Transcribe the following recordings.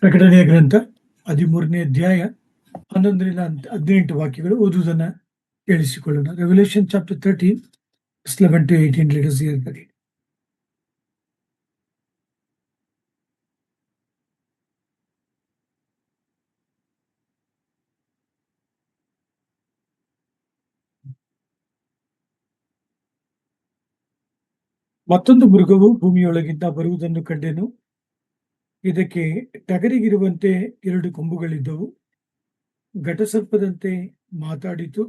ಪ್ರಕಟಣೆಯ ಗ್ರಂಥ 13ನೇ ಅಧ್ಯಾಯ 11ರಿಂದ 18 ವಾಕ್ಯಗಳು ಓದುವುದನ್ನು ಕೇಳಿಸಿಕೊಳ್ಳೋಣ. Revelation chapter 13 verse 11 to 18. Let us hear the reading. ಮತ್ತೊಂದು ಮೃಗವು ಭೂಮಿಯೊಳಗಿಂದ ಬರುವುದನ್ನು ಕಂಡೆನು. ಇದಕ್ಕೆ ಟಗರಿಗಿರುವಂತೆ 2 ಕೊಂಬುಗಳಿದ್ದವು. ಘಟಸರ್ಪದಂತೆ ಮಾತಾಡಿತು.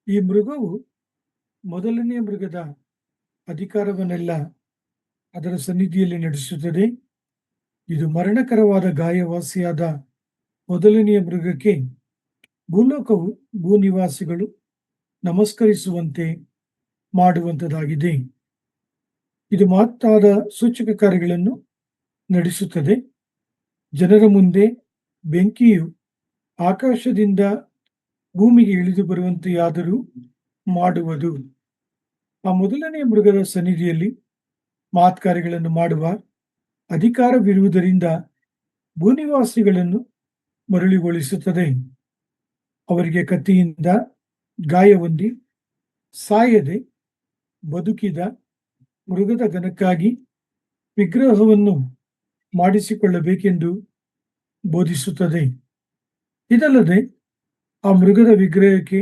ಈ ಮೃಗವು ಮೊದಲನೆಯ ಮೃಗದ ಅಧಿಕಾರವನ್ನೆಲ್ಲ ಅದರ ಸನ್ನಿಧಿಯಲ್ಲಿ ನಡೆಸುತ್ತದೆ. ಇದು ಮರಣಕರವಾದ ಗಾಯವಾಸಿಯಾದ ಮೊದಲನೆಯ ಮೃಗಕ್ಕೆ ಭೂಲೋಕವು ಭೂನಿವಾಸಿಗಳು ನಮಸ್ಕರಿಸುವಂತೆ ಮಾಡುವಂಥದ್ದಾಗಿದೆ. ಇದು ಮಹತ್ತಾದ ಸೂಚಕ ಕಾರ್ಯಗಳನ್ನು ನಡೆಸುತ್ತದೆ. ಜನರ ಮುಂದೆ ಬೆಂಕಿಯು ಆಕಾಶದಿಂದ ಭೂಮಿಗೆ ಇಳಿದು ಬರುವಂತೆಯಾದರೂ ಮಾಡುವುದು. ಆ ಮೊದಲನೆಯ ಮೃಗದ ಸನ್ನಿಧಿಯಲ್ಲಿ ಮಹತ್ಕಾರ್ಯಗಳನ್ನು ಮಾಡುವ ಅಧಿಕಾರವಿರುವುದರಿಂದ ಭೂನಿವಾಸಿಗಳನ್ನು ಮರಳಿಗೊಳಿಸುತ್ತದೆ. ಅವರಿಗೆ ಕತ್ತಿಯಿಂದ ಗಾಯ ಹೊಂದಿ ಸಾಯದೆ ಬದುಕಿದ ಮೃಗದ ಘನಕ್ಕಾಗಿ ವಿಗ್ರಹವನ್ನು ಮಾಡಿಸಿಕೊಳ್ಳಬೇಕೆಂದು ಬೋಧಿಸುತ್ತದೆ. ಇದಲ್ಲದೆ ಆ ಮೃಗದ ವಿಗ್ರಹಕ್ಕೆ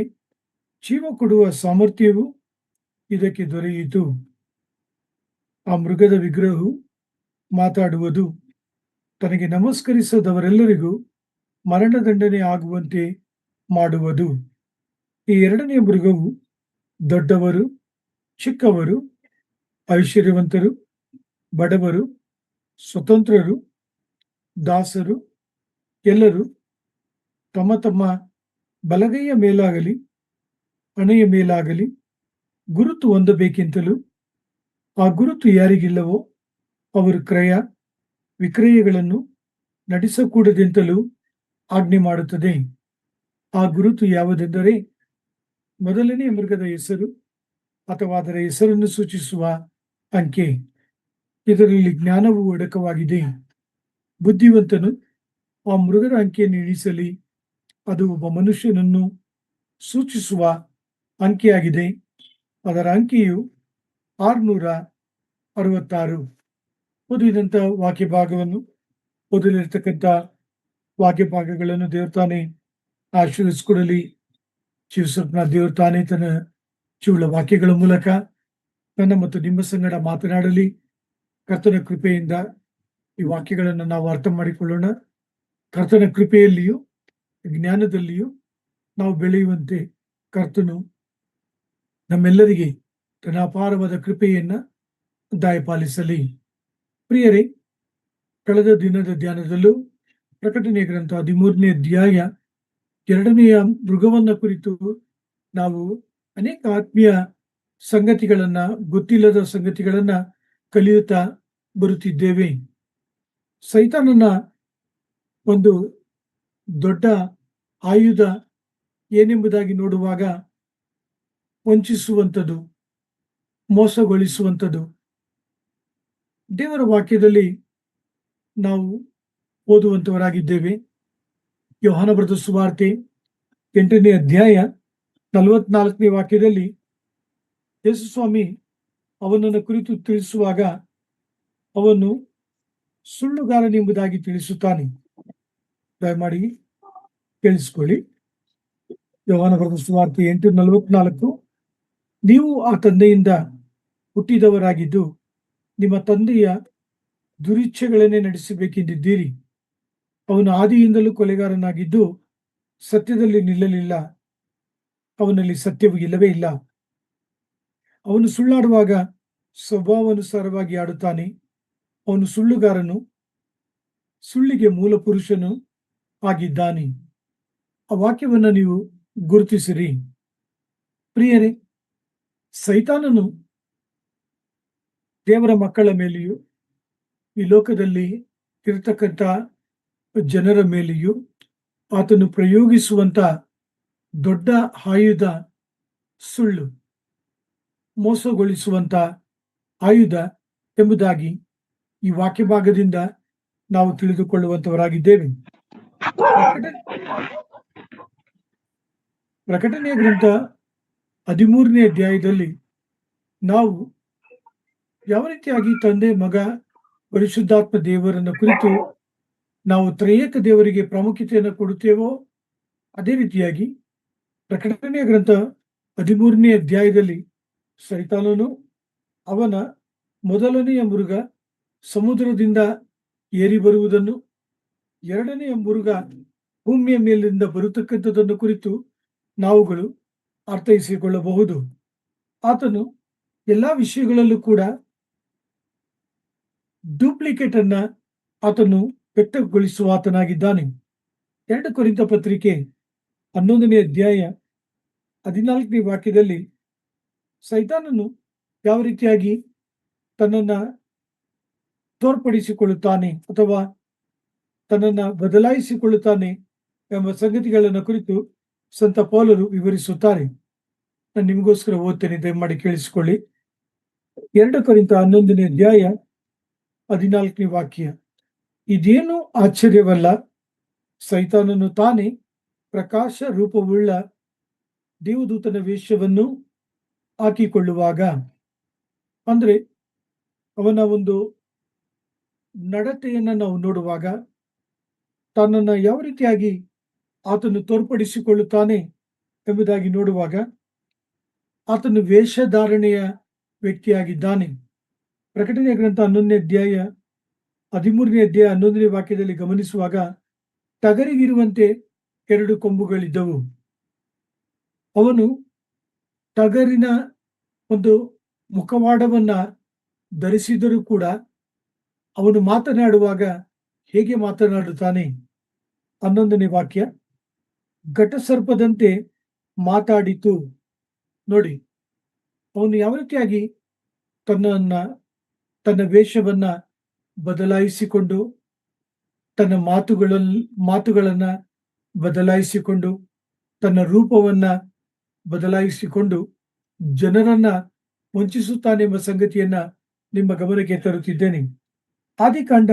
ಜೀವ ಕೊಡುವ ಸಾಮರ್ಥ್ಯವೂ ಇದಕ್ಕೆ ದೊರೆಯಿತು. ಆ ಮೃಗದ ವಿಗ್ರಹವು ಮಾತಾಡುವುದು. ತನಗೆ ನಮಸ್ಕರಿಸದವರೆಲ್ಲರಿಗೂ ಮರಣದಂಡನೆ ಆಗುವಂತೆ ಮಾಡುವುದು. ಈ ಎರಡನೆಯ ಮೃಗವು ದೊಡ್ಡವರು, ಚಿಕ್ಕವರು, ಐಶ್ವರ್ಯವಂತರು, ಬಡವರು, ಸ್ವತಂತ್ರರು, ದಾಸರು ಎಲ್ಲರೂ ತಮ್ಮ ತಮ್ಮ ಬಲಗೈಯ ಮೇಲಾಗಲಿ ಹಣೆಯ ಮೇಲಾಗಲಿ ಗುರುತು ಹೊಂದಬೇಕೆಂತಲೂ ಆ ಗುರುತು ಯಾರಿಗಿಲ್ಲವೋ ಅವರು ಕ್ರಯ ವಿಕ್ರಯಗಳನ್ನು ನಡೆಸಕೂಡದೆಂತಲೂ ಆಜ್ಞೆ ಮಾಡುತ್ತದೆ. ಆ ಗುರುತು ಯಾವುದೆಂದರೆ ಮೊದಲನೆಯ ಮೃಗದ ಹೆಸರು ಅಥವಾ ಅದರ ಹೆಸರನ್ನು ಸೂಚಿಸುವ ಅಂಕೆ. ಇದರಲ್ಲಿ ಜ್ಞಾನವು ಅಡಕವಾಗಿದೆ. ಬುದ್ಧಿವಂತನು ಆ ಮೃಗದ ಅಂಕೆಯನ್ನು ಎಣಿಸಲಿ. ಅದು ಒಬ್ಬ ಮನುಷ್ಯನನ್ನು ಸೂಚಿಸುವ ಅಂಕೆಯಾಗಿದೆ. ಅದರ ಅಂಕೆಯು 666. ಓದಿದಂಥ ವಾಕ್ಯ ಭಾಗವನ್ನು ಓದಲಿರ್ತಕ್ಕಂಥ ವಾಕ್ಯ ಭಾಗಗಳನ್ನು ದೇವರು ತಾನೇ ಆಶೀರ್ವದಿಸಿಕೊಡಲಿ. ಜೀವಸ್ವಪ್ನ ದೇವರು ತಾನೇ ತನ್ನ ಜೀವಳ ವಾಕ್ಯಗಳ ಮೂಲಕ ನನ್ನ ಮತ್ತು ನಿಮ್ಮ ಸಂಗಡ ಮಾತನಾಡಲಿ. ಕರ್ತನ ಕೃಪೆಯಿಂದ ಈ ವಾಕ್ಯಗಳನ್ನು ನಾವು ಅರ್ಥ ಮಾಡಿಕೊಳ್ಳೋಣ. ಕರ್ತನ ಕೃಪೆಯಲ್ಲಿಯೂ ಜ್ಞಾನದಲ್ಲಿಯೂ ನಾವು ಬೆಳೆಯುವಂತೆ ಕರ್ತನು ನಮ್ಮೆಲ್ಲರಿಗೆ ತನ್ನ ಅಪಾರವಾದ ಕೃಪೆಯನ್ನ ದಯಪಾಲಿಸಲಿ. ಪ್ರಿಯರೇ, ಕಳೆದ ದಿನದ ಧ್ಯಾನದಲ್ಲೂ ಪ್ರಕಟಣೆಯ ಗ್ರಂಥ 13ನೇ ಅಧ್ಯಾಯ 2ನೆಯ ಮೃಗವನ್ನ ಕುರಿತು ನಾವು ಅನೇಕ ಆತ್ಮೀಯ ಸಂಗತಿಗಳನ್ನ, ಗೊತ್ತಿಲ್ಲದ ಸಂಗತಿಗಳನ್ನ ಕಲಿಯುತ್ತಾ ಬರುತ್ತಿದ್ದೇವೆ. ಸೈತಾನನ ಒಂದು ದೊಡ್ಡ ಆಯುಧ ಏನೆಂಬುದಾಗಿ ನೋಡುವಾಗ ವಂಚಿಸುವಂಥದ್ದು, ಮೋಸಗೊಳಿಸುವಂಥದ್ದು. ದೇವರ ವಾಕ್ಯದಲ್ಲಿ ನಾವು ಓದುವಂಥವರಾಗಿದ್ದೇವೆ. ಯೋಹಾನ ಬರೆದ ಸುವಾರ್ತೆ 8ನೇ ಅಧ್ಯಾಯ 44ನೇ ವಾಕ್ಯದಲ್ಲಿ ಯೇಸು ಸ್ವಾಮಿ ಅವನನ್ನು ಕುರಿತು ತಿಳಿಸುವಾಗ ಅವನು ಸುಳ್ಳುಗಾರನೆಂಬುದಾಗಿ ತಿಳಿಸುತ್ತಾನೆ. ದಯಮಾಡಿ ಕೇಳಿಸಿಕೊಳ್ಳಿ. ಯೋಹಾನ ಬರೆದ ಸುವಾರ್ತೆ 8:44. ನೀವು ಆ ತಂದೆಯಿಂದ ಹುಟ್ಟಿದವರಾಗಿದ್ದು ನಿಮ್ಮ ತಂದೆಯ ದುರಿಚ್ಛೆಗಳನ್ನೇ ನಡೆಸಬೇಕೆಂದಿದ್ದೀರಿ. ಅವನು ಆದಿಯಿಂದಲೂ ಕೊಲೆಗಾರನಾಗಿದ್ದು ಸತ್ಯದಲ್ಲಿ ನಿಲ್ಲಲಿಲ್ಲ. ಅವನಲ್ಲಿ ಸತ್ಯವೂ ಇಲ್ಲವೇ ಇಲ್ಲ. ಅವನು ಸುಳ್ಳಾಡುವಾಗ ಸ್ವಭಾವಾನುಸಾರವಾಗಿ ಆಡುತ್ತಾನೆ. ಅವನು ಸುಳ್ಳುಗಾರನು, ಸುಳ್ಳಿಗೆ ಮೂಲ ಪುರುಷನು ಆಗಿದ್ದಾನೆ. ಆ ವಾಕ್ಯವನ್ನು ನೀವು ಗುರುತಿಸಿರಿ. ಪ್ರಿಯರೇ, ಸೈತಾನನು ದೇವರ ಮಕ್ಕಳ ಮೇಲೆಯೂ ಈ ಲೋಕದಲ್ಲಿ ಇರತಕ್ಕಂಥ ಜನರ ಮೇಲೆಯೂ ಆತನು ಪ್ರಯೋಗಿಸುವಂತ ದೊಡ್ಡ ಆಯುಧ ಸುಳ್ಳು, ಮೋಸಗೊಳಿಸುವಂತ ಆಯುಧ ಎಂಬುದಾಗಿ ಈ ವಾಕ್ಯ ಭಾಗದಿಂದ ನಾವು ತಿಳಿದುಕೊಳ್ಳುವಂತವರಾಗಿದ್ದೇವೆ. ಪ್ರಕಟಣೆಯ ಗ್ರಂಥ 13ನೇ ಅಧ್ಯಾಯದಲ್ಲಿ ನಾವು ಯಾವ ರೀತಿಯಾಗಿ ತಂದೆ, ಮಗ, ಪರಿಶುದ್ಧಾತ್ಮ ದೇವರನ್ನು ಕುರಿತು ನಾವು ತ್ರಿಯೇಕ ದೇವರಿಗೆ ಪ್ರಾಮುಖ್ಯತೆಯನ್ನು ಕೊಡುತ್ತೇವೋ, ಅದೇ ರೀತಿಯಾಗಿ ಪ್ರಕಟಣೆಯ ಗ್ರಂಥ 13ನೇ ಅಧ್ಯಾಯದಲ್ಲಿ ಸೈತಾನನು ಅವನ ಮೊದಲನೆಯ ಮೃಗ ಸಮುದ್ರದಿಂದ ಏರಿ ಬರುವುದನ್ನು, ಎರಡನೆಯ ಮೃಗ ಭೂಮಿಯ ಮೇಲಿಂದ ಬರತಕ್ಕಂಥದ್ದನ್ನು ಕುರಿತು ನಾವುಗಳು ಅರ್ಥೈಸಿಕೊಳ್ಳಬಹುದು. ಆತನು ಎಲ್ಲಾ ವಿಷಯಗಳಲ್ಲೂ ಕೂಡ ಡೂಪ್ಲಿಕೇಟ್ ಅನ್ನ ಆತನು ವ್ಯಕ್ತಗೊಳಿಸುವ ಆತನಾಗಿದ್ದಾನೆ. 2 ಕೊರಿಂಥ ಪತ್ರಿಕೆ 11ನೇ ಅಧ್ಯಾಯ 14ನೇ ವಾಕ್ಯದಲ್ಲಿ ಸೈತಾನನು ಯಾವ ರೀತಿಯಾಗಿ ತನ್ನನ್ನ ತೋರ್ಪಡಿಸಿಕೊಳ್ಳುತ್ತಾನೆ ಅಥವಾ ತನ್ನನ್ನ ಬದಲಾಯಿಸಿಕೊಳ್ಳುತ್ತಾನೆ ಎಂಬ ಸಂಗತಿಗಳನ್ನು ಕುರಿತು ಸಂತ ಪೌಲರು ವಿವರಿಸುತ್ತಾರೆ. ನಾನು ನಿಮಗೋಸ್ಕರ ಓದ್ತೇನೆ, ದಯಮಾಡಿ ಕೇಳಿಸಿಕೊಳ್ಳಿ. 2 ಕೊರಿಂಥ 11ನೇ ಅಧ್ಯಾಯ 14ನೇ ವಾಕ್ಯ. ಇದೇನು ಆಶ್ಚರ್ಯವಲ್ಲ, ಸೈತಾನನು ತಾನೇ ಪ್ರಕಾಶ ರೂಪವುಳ್ಳ ದೇವದೂತನ ವೇಷವನ್ನು ಹಾಕಿಕೊಳ್ಳುವಾಗ, ಅಂದ್ರೆ ಅವನ ಒಂದು ನಡತೆಯನ್ನ ನಾವು ನೋಡುವಾಗ, ತನ್ನನ್ನ ಯಾವ ರೀತಿಯಾಗಿ ಆತನು ತೋರ್ಪಡಿಸಿಕೊಳ್ಳುತ್ತಾನೆ ಎಂಬುದಾಗಿ ನೋಡುವಾಗ, ಆತನು ವೇಷಧಾರಣೆಯ ವ್ಯಕ್ತಿಯಾಗಿದ್ದಾನೆ. ಪ್ರಕಟಣೆಯ ಗ್ರಂಥ 11ನೇ ಅಧ್ಯಾಯ 13ನೇ ಅಧ್ಯಾಯ 11ನೇ ವಾಕ್ಯದಲ್ಲಿ ಗಮನಿಸುವಾಗ, ಟಗರಿಗಿರುವಂತೆ 2 ಕೊಂಬುಗಳಿದ್ದವು. ಅವನು ಟಗರಿನ ಒಂದು ಮುಖವಾಡವನ್ನ ಧರಿಸಿದರೂ ಕೂಡ ಅವನು ಮಾತನಾಡುವಾಗ ಹೇಗೆ ಮಾತನಾಡುತ್ತಾನೆ? 11ನೇ ವಾಕ್ಯ, ಘಟಸರ್ಪದಂತೆ ಮಾತಾಡಿತು. ನೋಡಿ, ಅವನು ಯಾವ ರೀತಿಯಾಗಿ ತನ್ನ ವೇಷವನ್ನ ಬದಲಾಯಿಸಿಕೊಂಡು, ತನ್ನ ಮಾತುಗಳನ್ನ ಬದಲಾಯಿಸಿಕೊಂಡು, ತನ್ನ ರೂಪವನ್ನ ಬದಲಾಯಿಸಿಕೊಂಡು ಜನರನ್ನ ವಂಚಿಸುತ್ತಾನೆಂಬ ಸಂಗತಿಯನ್ನ ನಿಮ್ಮ ಗಮನಕ್ಕೆ ತರುತ್ತಿದ್ದೇನೆ. ಆದಿಕಾಂಡ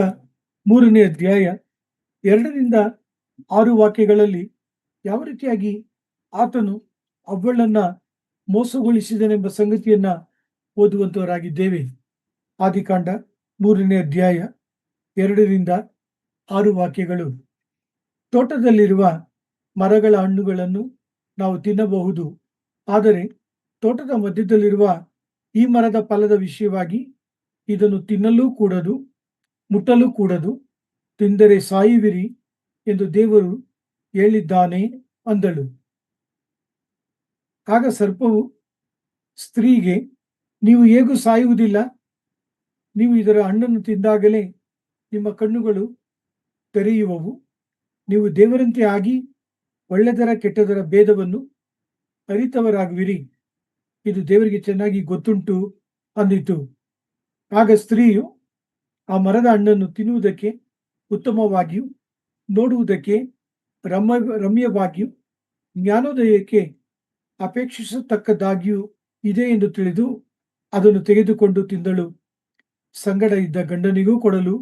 3ನೇ ಅಧ್ಯಾಯ 2ರಿಂದ 6 ವಾಕ್ಯಗಳಲ್ಲಿ ಯಾವ ರೀತಿಯಾಗಿ ಆತನು ಅವಳನ್ನ ಮೋಸಗೊಳಿಸಿದನೆಂಬ ಸಂಗತಿಯನ್ನ ಓದುವಂತವರಾಗಿದ್ದೇವೆ. ಆದಿಕಾಂಡ 3ನೇ ಅಧ್ಯಾಯ 2ರಿಂದ 6 ವಾಕ್ಯಗಳು. ತೋಟದಲ್ಲಿರುವ ಮರಗಳ ಹಣ್ಣುಗಳನ್ನು ನಾವು ತಿನ್ನಬಹುದು, ಆದರೆ ತೋಟದ ಮಧ್ಯದಲ್ಲಿರುವ ಈ ಮರದ ಫಲದ ವಿಷಯವಾಗಿ ಇದನ್ನು ತಿನ್ನಲೂ ಕೂಡದು, ಮುಟ್ಟಲೂ ಕೂಡದು, ತಿಂದರೆ ಸಾಯುವಿರಿ ಎಂದು ದೇವರು ಹೇಳಿದ್ದಾನೆ ಅಂದಳು. ಆಗ ಸರ್ಪವು ಸ್ತ್ರೀಗೆ, ನೀವು ಹೇಗೂ ಸಾಯುವುದಿಲ್ಲ, ನೀವು ಇದರ ಹಣ್ಣನ್ನು ತಿಂದಾಗಲೇ ನಿಮ್ಮ ಕಣ್ಣುಗಳು ತೆರೆಯುವವು, ನೀವು ದೇವರಂತೆ ಆಗಿ ಒಳ್ಳೆದರ ಕೆಟ್ಟದರ ಭೇದವನ್ನು ಅರಿತವರಾಗುವಿರಿ, ಇದು ದೇವರಿಗೆ ಚೆನ್ನಾಗಿ ಗೊತ್ತುಂಟು ಅಂದಿತು. ಆಗ ಸ್ತ್ರೀಯು ಆ ಮರದ ಹಣ್ಣನ್ನು ತಿನ್ನುವುದಕ್ಕೆ ಉತ್ತಮವಾಗಿಯೂ ನೋಡುವುದಕ್ಕೆ ರಮ್ಯವಾಗಿಯೂ ಜ್ಞಾನೋದಯಕ್ಕೆ ಅಪೇಕ್ಷಿಸತಕ್ಕದ್ದಾಗಿಯೂ ಇದೆ ಎಂದು ತಿಳಿದು ಅದನ್ನು ತೆಗೆದುಕೊಂಡು ತಿಂದಳು. ಸಂಗಡ ಇದ್ದ ಗಂಡನಿಗೂ ಕೊಡಲು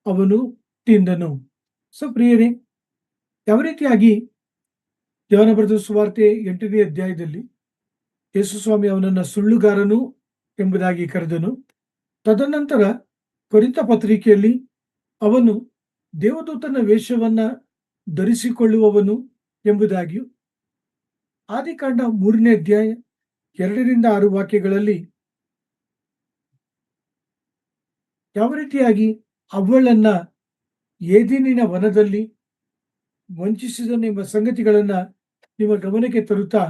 ಅವನು ತಿಂದನು. ಪ್ರಿಯರೇ, ಯಾವ ರೀತಿಯಾಗಿ ಯೋಹಾನ ಬರೆದ ಸುವಾರ್ತೆ 8ನೇ ಅಧ್ಯಾಯದಲ್ಲಿ ಯೇಸುಸ್ವಾಮಿ ಅವನನ್ನ ಸುಳ್ಳುಗಾರನು ಎಂಬುದಾಗಿ ಕರೆದನು. ತದನಂತರ ಕೊರಿಂಥ ಪತ್ರಿಕೆಯಲ್ಲಿ ಅವನು ದೇವದೂತನ ವೇಷವನ್ನ ಧರಿಸಿಕೊಳ್ಳುವವನು ಎಂಬುದಾಗಿಯೂ, ಆದಿಕಾಂಡ 3ನೇ ಅಧ್ಯಾಯ 2ರಿಂದ 6 ವಾಕ್ಯಗಳಲ್ಲಿ ಯಾವ ರೀತಿಯಾಗಿ ಅವಳನ್ನ ಏದೆನಿನ ವನದಲ್ಲಿ ವಂಚಿಸಿದನೆಂಬ ಸಂಗತಿಗಳನ್ನ ನಿಮ್ಮ ಗಮನಕ್ಕೆ ತರುತ್ತಾ,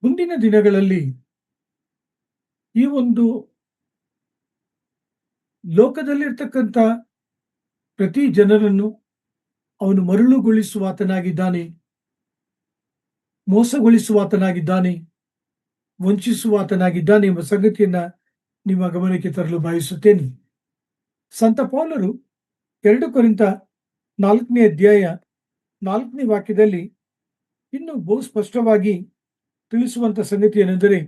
ಮುಂದಿನ ದಿನಗಳಲ್ಲಿ ಈ ಒಂದು ಲೋಕದಲ್ಲಿರ್ತಕ್ಕಂಥ ಪ್ರತಿ ಜನರನ್ನು ಅವನು ಮರುಳುಗೊಳಿಸುವಾತನಾಗಿದ್ದಾನೆ, ಮೋಸಗೊಳಿಸುವಾತನಾಗಿದ್ದಾನೆ, ವಂಚಿಸುವಾತನಾಗಿದ್ದಾನೆ ಎಂಬ ಸಂಗತಿಯನ್ನ ನಿಮ್ಮ ಗಮನಕ್ಕೆ ತರಲು ಬಯಸುತ್ತೇನೆ. ಸಂತ ಪೌಲರು 2 ಕೊರಿಂಥ 4ನೇ ಅಧ್ಯಾಯ 4ನೇ ವಾಕ್ಯದಲ್ಲಿ ಇನ್ನು ಬಹು ಸ್ಪಷ್ಟವಾಗಿ ತಿಳಿಸುವಂತ ಸಂಗತಿ ಏನೆಂದರೆ,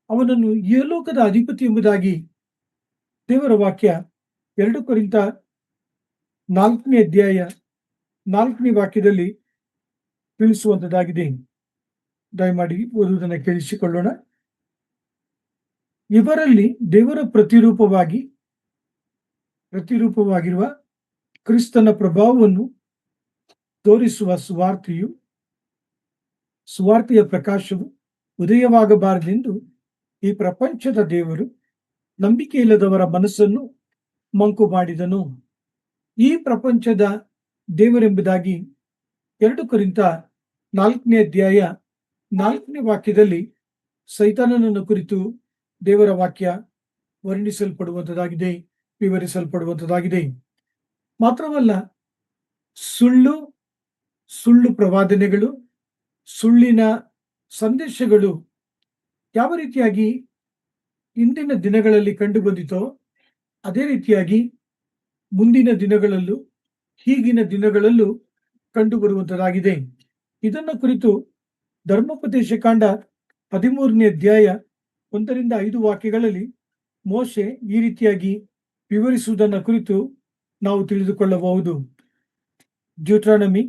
ಅವನನ್ನು ಈ ಲೋಕದ ಅಧಿಪತಿ ಎಂಬುದಾಗಿ ದೇವರ ವಾಕ್ಯ 2 ಕೊರಿಂಥ 4ನೇ ಅಧ್ಯಾಯ 4ನೇ ವಾಕ್ಯದಲ್ಲಿ ತಿಳಿಸುವಂತದ್ದಾಗಿದೆ. ದಯಮಾಡಿ ಓದುವುದನ್ನು ಕೇಳಿಸಿಕೊಳ್ಳೋಣ. ಇವರಲ್ಲಿ ದೇವರ ಪ್ರತಿರೂಪವಾಗಿರುವ ಕ್ರಿಸ್ತನ ಪ್ರಭಾವವನ್ನು ತೋರಿಸುವ ಸುವಾರ್ತೆಯ ಪ್ರಕಾಶವು ಉದಯವಾಗಬಾರದೆಂದು ಈ ಪ್ರಪಂಚದ ದೇವರು ನಂಬಿಕೆ ಇಲ್ಲದವರ ಮನಸ್ಸನ್ನು ಮಂಕು ಮಾಡಿದನು. ಈ ಪ್ರಪಂಚದ ದೇವರೆಂಬುದಾಗಿ 2 ಕೊರಿಂಥ 4ನೇ ಅಧ್ಯಾಯ 4ನೇ ವಾಕ್ಯದಲ್ಲಿ ಸೈತಾನನನ್ನು ಕುರಿತು ದೇವರ ವಾಕ್ಯ ವಿವರಿಸಲ್ಪಡುವಂತದ್ದಾಗಿದೆ. ಮಾತ್ರವಲ್ಲ, ಸುಳ್ಳು ಪ್ರವಾದನೆಗಳು, ಸುಳ್ಳಿನ ಸಂದೇಶಗಳು ಯಾವ ರೀತಿಯಾಗಿ ಇಂದಿನ ದಿನಗಳಲ್ಲಿ ಕಂಡು ಬಂದಿತೋ ಅದೇ ರೀತಿಯಾಗಿ ಮುಂದಿನ ದಿನಗಳಲ್ಲೂ ಈಗಿನ ದಿನಗಳಲ್ಲೂ ಕಂಡು ಬರುವಂತದ್ದಾಗಿದೆ. ಇದನ್ನು ಕುರಿತು ಧರ್ಮೋಪದೇಶ ಕಾಂಡ 13ನೇ ಅಧ್ಯಾಯ 1-5 ವಾಕ್ಯಗಳಲ್ಲಿ ಮೋಶೆ ಈ ರೀತಿಯಾಗಿ ವಿವರಿಸುವುದನ್ನು ಕುರಿತು ನಾವು ತಿಳಿದುಕೊಳ್ಳಬಹುದು. ಡ್ಯೂಟ್ರಾನಮಿ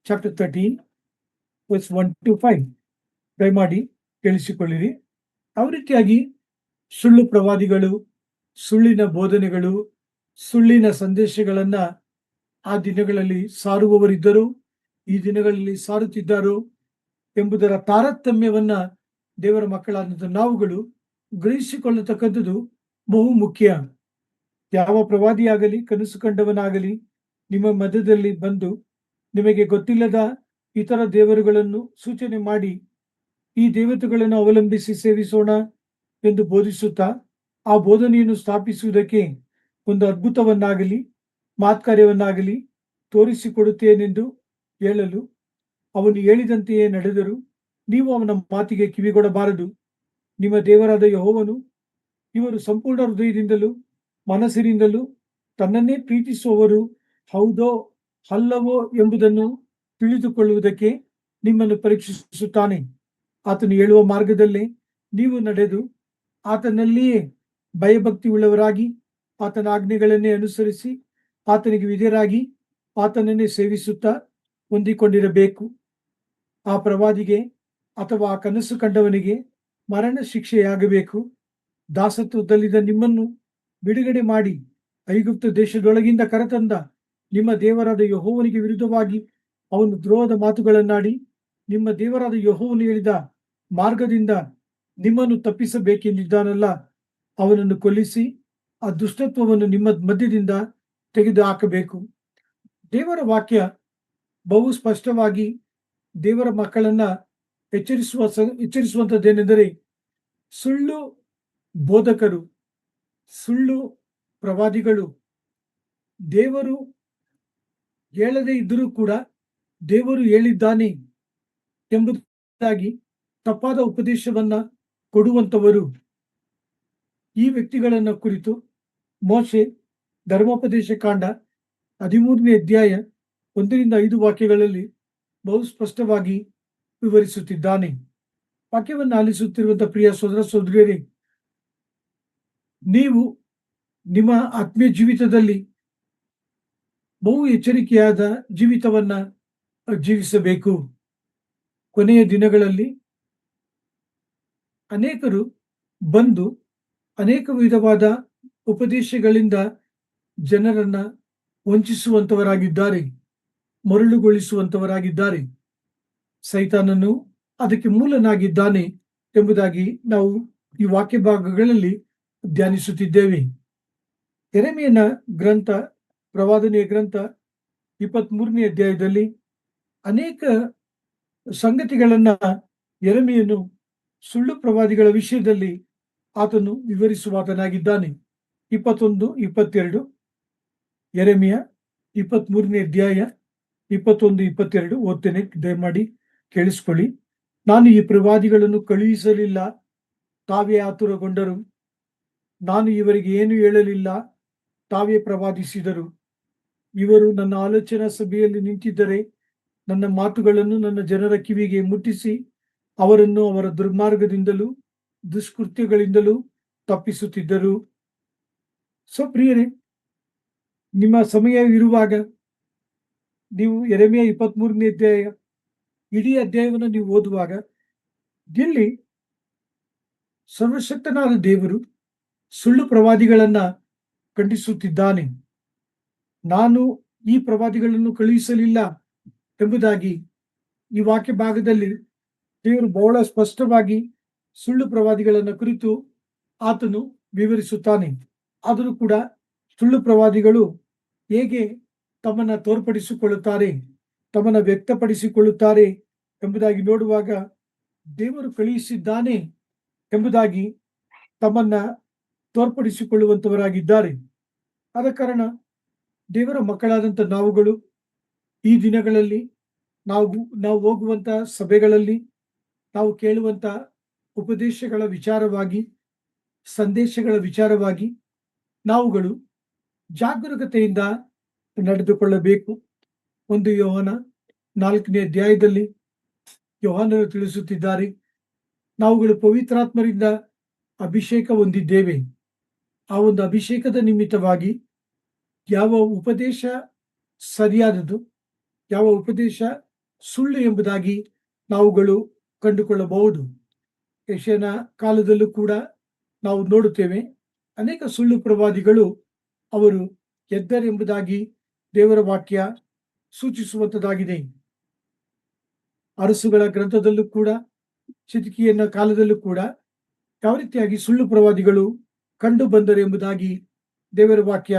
ಚಾಪ್ಟರ್ 13 verse 1-5 ದಯಮಾಡಿ ಕೇಳಿಸಿಕೊಳ್ಳಿರಿ. ಯಾವ ರೀತಿಯಾಗಿ ಸುಳ್ಳು ಪ್ರವಾದಿಗಳು, ಸುಳ್ಳಿನ ಬೋಧನೆಗಳು, ಸುಳ್ಳಿನ ಸಂದೇಶಗಳನ್ನ ಆ ದಿನಗಳಲ್ಲಿ ಸಾರುವವರಿದ್ದರು, ಈ ದಿನಗಳಲ್ಲಿ ಸಾರುತ್ತಿದ್ದಾರೋ ಎಂಬುದರ ತಾರತಮ್ಯವನ್ನ ದೇವರ ಮಕ್ಕಳಾದಂಥ ನಾವುಗಳು ಗ್ರಹಿಸಿಕೊಳ್ಳತಕ್ಕಂಥದ್ದು ಬಹು ಮುಖ್ಯ. ಯಾವ ಪ್ರವಾದಿಯಾಗಲಿ, ಕನಸು ಕಂಡವನಾಗಲಿ ನಿಮ್ಮ ಮಧ್ಯದಲ್ಲಿ ಬಂದು ನಿಮಗೆ ಗೊತ್ತಿಲ್ಲದ ಇತರ ದೇವರುಗಳನ್ನು ಸೂಚನೆ ಮಾಡಿ ಈ ದೇವತೆಗಳನ್ನು ಅವಲಂಬಿಸಿ ಸೇವಿಸೋಣ ಎಂದು ಬೋಧಿಸುತ್ತಾ ಆ ಬೋಧನೆಯನ್ನು ಸ್ಥಾಪಿಸುವುದಕ್ಕೆ ಒಂದು ಅದ್ಭುತವನ್ನಾಗಲಿ ಮಾತ್ಕಾರ್ಯವನ್ನಾಗಲಿ ತೋರಿಸಿಕೊಡುತ್ತೇನೆಂದು ಹೇಳಲು ಅವನು ಹೇಳಿದಂತೆಯೇ ನಡೆದರು. ನೀವು ಅವನ ಮಾತಿಗೆ ಕಿವಿಗೊಡಬಾರದು. ನಿಮ್ಮ ದೇವರಾದ ಯೆಹೋವನು ಇವರು ಸಂಪೂರ್ಣ ಹೃದಯದಿಂದಲೂ ಮನಸ್ಸಿನಿಂದಲೂ ತನ್ನನ್ನೇ ಪ್ರೀತಿಸುವವರು ಹೌದೋ ಅಲ್ಲವೋ ಎಂಬುದನ್ನು ತಿಳಿದುಕೊಳ್ಳುವುದಕ್ಕೆ ನಿಮ್ಮನ್ನು ಪರೀಕ್ಷಿಸುತ್ತಾನೆ. ಆತನು ಹೇಳುವ ಮಾರ್ಗದಲ್ಲೇ ನೀವು ನಡೆದು ಆತನಲ್ಲಿಯೇ ಭಯಭಕ್ತಿ ಉಳ್ಳವರಾಗಿ ಆತನ ಆಜ್ಞೆಗಳನ್ನೇ ಅನುಸರಿಸಿ ಆತನಿಗೆ ವಿಧೇಯರಾಗಿ ಆತನನ್ನೇ ಸೇವಿಸುತ್ತಾ ಹೊಂದಿಕೊಂಡಿರಬೇಕು. ಆ ಪ್ರವಾದಿಗೆ ಅಥವಾ ಆ ಕನಸು ಕಂಡವನಿಗೆ ಮರಣ ಶಿಕ್ಷೆಯಾಗಬೇಕು. ದಾಸತ್ವದಲ್ಲಿದ್ದ ನಿಮ್ಮನ್ನು ಬಿಡುಗಡೆ ಮಾಡಿ ಐಗುಪ್ತ ದೇಶದೊಳಗಿಂದ ಕರೆತಂದ ನಿಮ್ಮ ದೇವರಾದ ಯೆಹೋವನಿಗೆ ವಿರುದ್ಧವಾಗಿ ಅವನು ದ್ರೋಹದ ಮಾತುಗಳನ್ನಾಡಿ ನಿಮ್ಮ ದೇವರಾದ ಯೆಹೋವನು ಹೇಳಿದ ಮಾರ್ಗದಿಂದ ನಿಮ್ಮನ್ನು ತಪ್ಪಿಸಬೇಕೆಂದಿದ್ದಾನಲ್ಲ, ಅವನನ್ನು ಕೊಲ್ಲಿಸಿ ಆ ದುಷ್ಟತ್ವವನ್ನು ನಿಮ್ಮ ಮಧ್ಯದಿಂದ ತೆಗೆದು ಹಾಕಬೇಕು. ದೇವರ ಬಹು ಸ್ಪಷ್ಟವಾಗಿ ದೇವರ ಮಕ್ಕಳನ್ನ ಎಚ್ಚರಿಸುವಂಥದ್ದೇನೆಂದರೆ, ಸುಳ್ಳು ಬೋಧಕರು, ಸುಳ್ಳು ಪ್ರವಾದಿಗಳು ದೇವರು ಹೇಳದೇ ಇದ್ದರೂ ಕೂಡ ದೇವರು ಹೇಳಿದ್ದಾನೆ ಎಂಬುದಾಗಿ ತಪ್ಪಾದ ಉಪದೇಶವನ್ನ ಕೊಡುವಂಥವರು. ಈ ವ್ಯಕ್ತಿಗಳನ್ನ ಕುರಿತು ಮೋಶೆ ಧರ್ಮೋಪದೇಶ ಕಾಂಡ 13ನೇ ಅಧ್ಯಾಯ 1-5 ವಾಕ್ಯಗಳಲ್ಲಿ ಬಹು ಸ್ಪಷ್ಟವಾಗಿ ವಿವರಿಸುತ್ತಿದ್ದಾನೆ. ವಾಕ್ಯವನ್ನು ಆಲಿಸುತ್ತಿರುವಂತಹ ಪ್ರಿಯ ಸೋದರ ಸೋದರಿಯರೇ, ನೀವು ನಿಮ್ಮ ಆತ್ಮೀಯ ಜೀವಿತದಲ್ಲಿ ಬಹು ಎಚ್ಚರಿಕೆಯಾದ ಜೀವಿತವನ್ನ ಜೀವಿಸಬೇಕು. ಕೊನೆಯ ದಿನಗಳಲ್ಲಿ ಅನೇಕರು ಬಂದು ಅನೇಕ ವಿಧವಾದ ಉಪದೇಶಗಳಿಂದ ಜನರನ್ನ ವಂಚಿಸುವಂತವರಾಗಿದ್ದಾರೆ, ಮರಳುಗೊಳಿಸುವಂತವರಾಗಿದ್ದಾರೆ. ಸೈತಾನನು ಅದಕ್ಕೆ ಮೂಲನಾಗಿದ್ದಾನೆ ಎಂಬುದಾಗಿ ನಾವು ಈ ವಾಕ್ಯ ಭಾಗಗಳಲ್ಲಿ ಧ್ಯಾನಿಸುತ್ತಿದ್ದೇವೆ. ಯೆರೆಮೀಯನ ಗ್ರಂಥ, ಪ್ರವಾದನೆಯ ಗ್ರಂಥ 23ನೇ ಅಧ್ಯಾಯದಲ್ಲಿ ಅನೇಕ ಸಂಗತಿಗಳನ್ನ ಯೆರೆಮೀಯನು ಸುಳ್ಳು ಪ್ರವಾದಿಗಳ ವಿಷಯದಲ್ಲಿ ಆತನು ವಿವರಿಸುವಾತನಾಗಿದ್ದಾನೆ. 21-22 ಯೆರೆಮೀಯ 23ನೇ ಅಧ್ಯಾಯ 21-22 ಓದ್ತೇನೆ, ದಯಮಾಡಿ ಕೇಳಿಸ್ಕೊಳ್ಳಿ. ನಾನು ಈ ಪ್ರವಾದಿಗಳನ್ನು ಕಳುಹಿಸಲಿಲ್ಲ, ತಾವೇ ಆತುರಗೊಂಡರು. ನಾನು ಇವರಿಗೆ ಏನು ಹೇಳಲಿಲ್ಲ, ತಾವೇ ಪ್ರವಾದಿಸಿದರು. ಇವರು ನನ್ನ ಆಲೋಚನಾ ಸಭೆಯಲ್ಲಿ ನಿಂತಿದ್ದರೆ ನನ್ನ ಮಾತುಗಳನ್ನು ನನ್ನ ಜನರ ಕಿವಿಗೆ ಮುಟ್ಟಿಸಿ ಅವರನ್ನು ಅವರ ದುರ್ಮಾರ್ಗದಿಂದಲೂ ದುಷ್ಕೃತ್ಯಗಳಿಂದಲೂ ತಪ್ಪಿಸುತ್ತಿದ್ದರು. ಪ್ರಿಯರೇ, ನಿಮ್ಮ ಸಮಯ ಇರುವಾಗ ನೀವು ಯೆರೆಮೀಯ 23ನೇ ಅಧ್ಯಾಯ ಇಡೀ ಅಧ್ಯಾಯವನ್ನು ನೀವು ಓದುವಾಗ ಇಲ್ಲಿ ಸರ್ವಶಕ್ತನಾದ ದೇವರು ಸುಳ್ಳು ಪ್ರವಾದಿಗಳನ್ನ ಖಂಡಿಸುತ್ತಿದ್ದಾನೆ. ನಾನು ಈ ಪ್ರವಾದಿಗಳನ್ನು ಕಳುಹಿಸಲಿಲ್ಲ ಎಂಬುದಾಗಿ ಈ ವಾಕ್ಯ ಭಾಗದಲ್ಲಿ ದೇವರು ಬಹಳ ಸ್ಪಷ್ಟವಾಗಿ ಸುಳ್ಳು ಪ್ರವಾದಿಗಳನ್ನ ಕುರಿತು ಆತನು ವಿವರಿಸುತ್ತಾನೆ. ಆದರೂ ಕೂಡ ಸುಳ್ಳು ಪ್ರವಾದಿಗಳು ಹೇಗೆ ತಮ್ಮನ್ನ ತೋರ್ಪಡಿಸಿಕೊಳ್ಳುತ್ತಾರೆ, ತಮ್ಮನ್ನ ವ್ಯಕ್ತಪಡಿಸಿಕೊಳ್ಳುತ್ತಾರೆ ಎಂಬುದಾಗಿ ನೋಡುವಾಗ ದೇವರು ಕಳುಹಿಸಿದ್ದಾನೆ ಎಂಬುದಾಗಿ ತಮ್ಮನ್ನ ತೋರ್ಪಡಿಸಿಕೊಳ್ಳುವಂತವರಾಗಿದ್ದಾರೆ. ಆದ ಕಾರಣ ದೇವರ ಮಕ್ಕಳಾದಂಥ ನಾವುಗಳು ಈ ದಿನಗಳಲ್ಲಿ ನಾವು ಹೋಗುವಂತ ಸಭೆಗಳಲ್ಲಿ ನಾವು ಕೇಳುವಂತ ಉಪದೇಶಗಳ ವಿಚಾರವಾಗಿ, ಸಂದೇಶಗಳ ವಿಚಾರವಾಗಿ ನಾವುಗಳು ಜಾಗರೂಕತೆಯಿಂದ ನಡೆದುಕೊಳ್ಳಬೇಕು. 1 ಯೋಹಾನ 4ನೇ ಅಧ್ಯಾಯದಲ್ಲಿ ಯೋಹಾನರು ತಿಳಿಸುತ್ತಿದ್ದಾರೆ, ನಾವುಗಳು ಪವಿತ್ರಾತ್ಮರಿಂದ ಅಭಿಷೇಕ ಹೊಂದಿದ್ದೇವೆ. ಆ ಒಂದು ಅಭಿಷೇಕದ ನಿಮಿತ್ತವಾಗಿ ಯಾವ ಉಪದೇಶ ಸರಿಯಾದದು, ಯಾವ ಉಪದೇಶ ಸುಳ್ಳು ಎಂಬುದಾಗಿ ನಾವುಗಳು ಕಂಡುಕೊಳ್ಳಬಹುದು. ಯೆಶಾಯನ ಕಾಲದಲ್ಲೂ ಕೂಡ ನಾವು ನೋಡುತ್ತೇವೆ, ಅನೇಕ ಸುಳ್ಳು ಪ್ರವಾದಿಗಳು ಅವರು ಎದ್ದರೆಂಬುದಾಗಿ ದೇವರ ವಾಕ್ಯ ಸೂಚಿಸುವಂತದ್ದಾಗಿದೆ. ಅರಸುಗಳ ಗ್ರಂಥದಲ್ಲೂ ಕೂಡ, ಚಿದ್ಕೀಯನ ಕಾಲದಲ್ಲೂ ಕೂಡ ಯಾವ ರೀತಿಯಾಗಿ ಸುಳ್ಳು ಪ್ರವಾದಿಗಳು ಕಂಡು ಬಂದರು ಎಂಬುದಾಗಿ ದೇವರ ವಾಕ್ಯ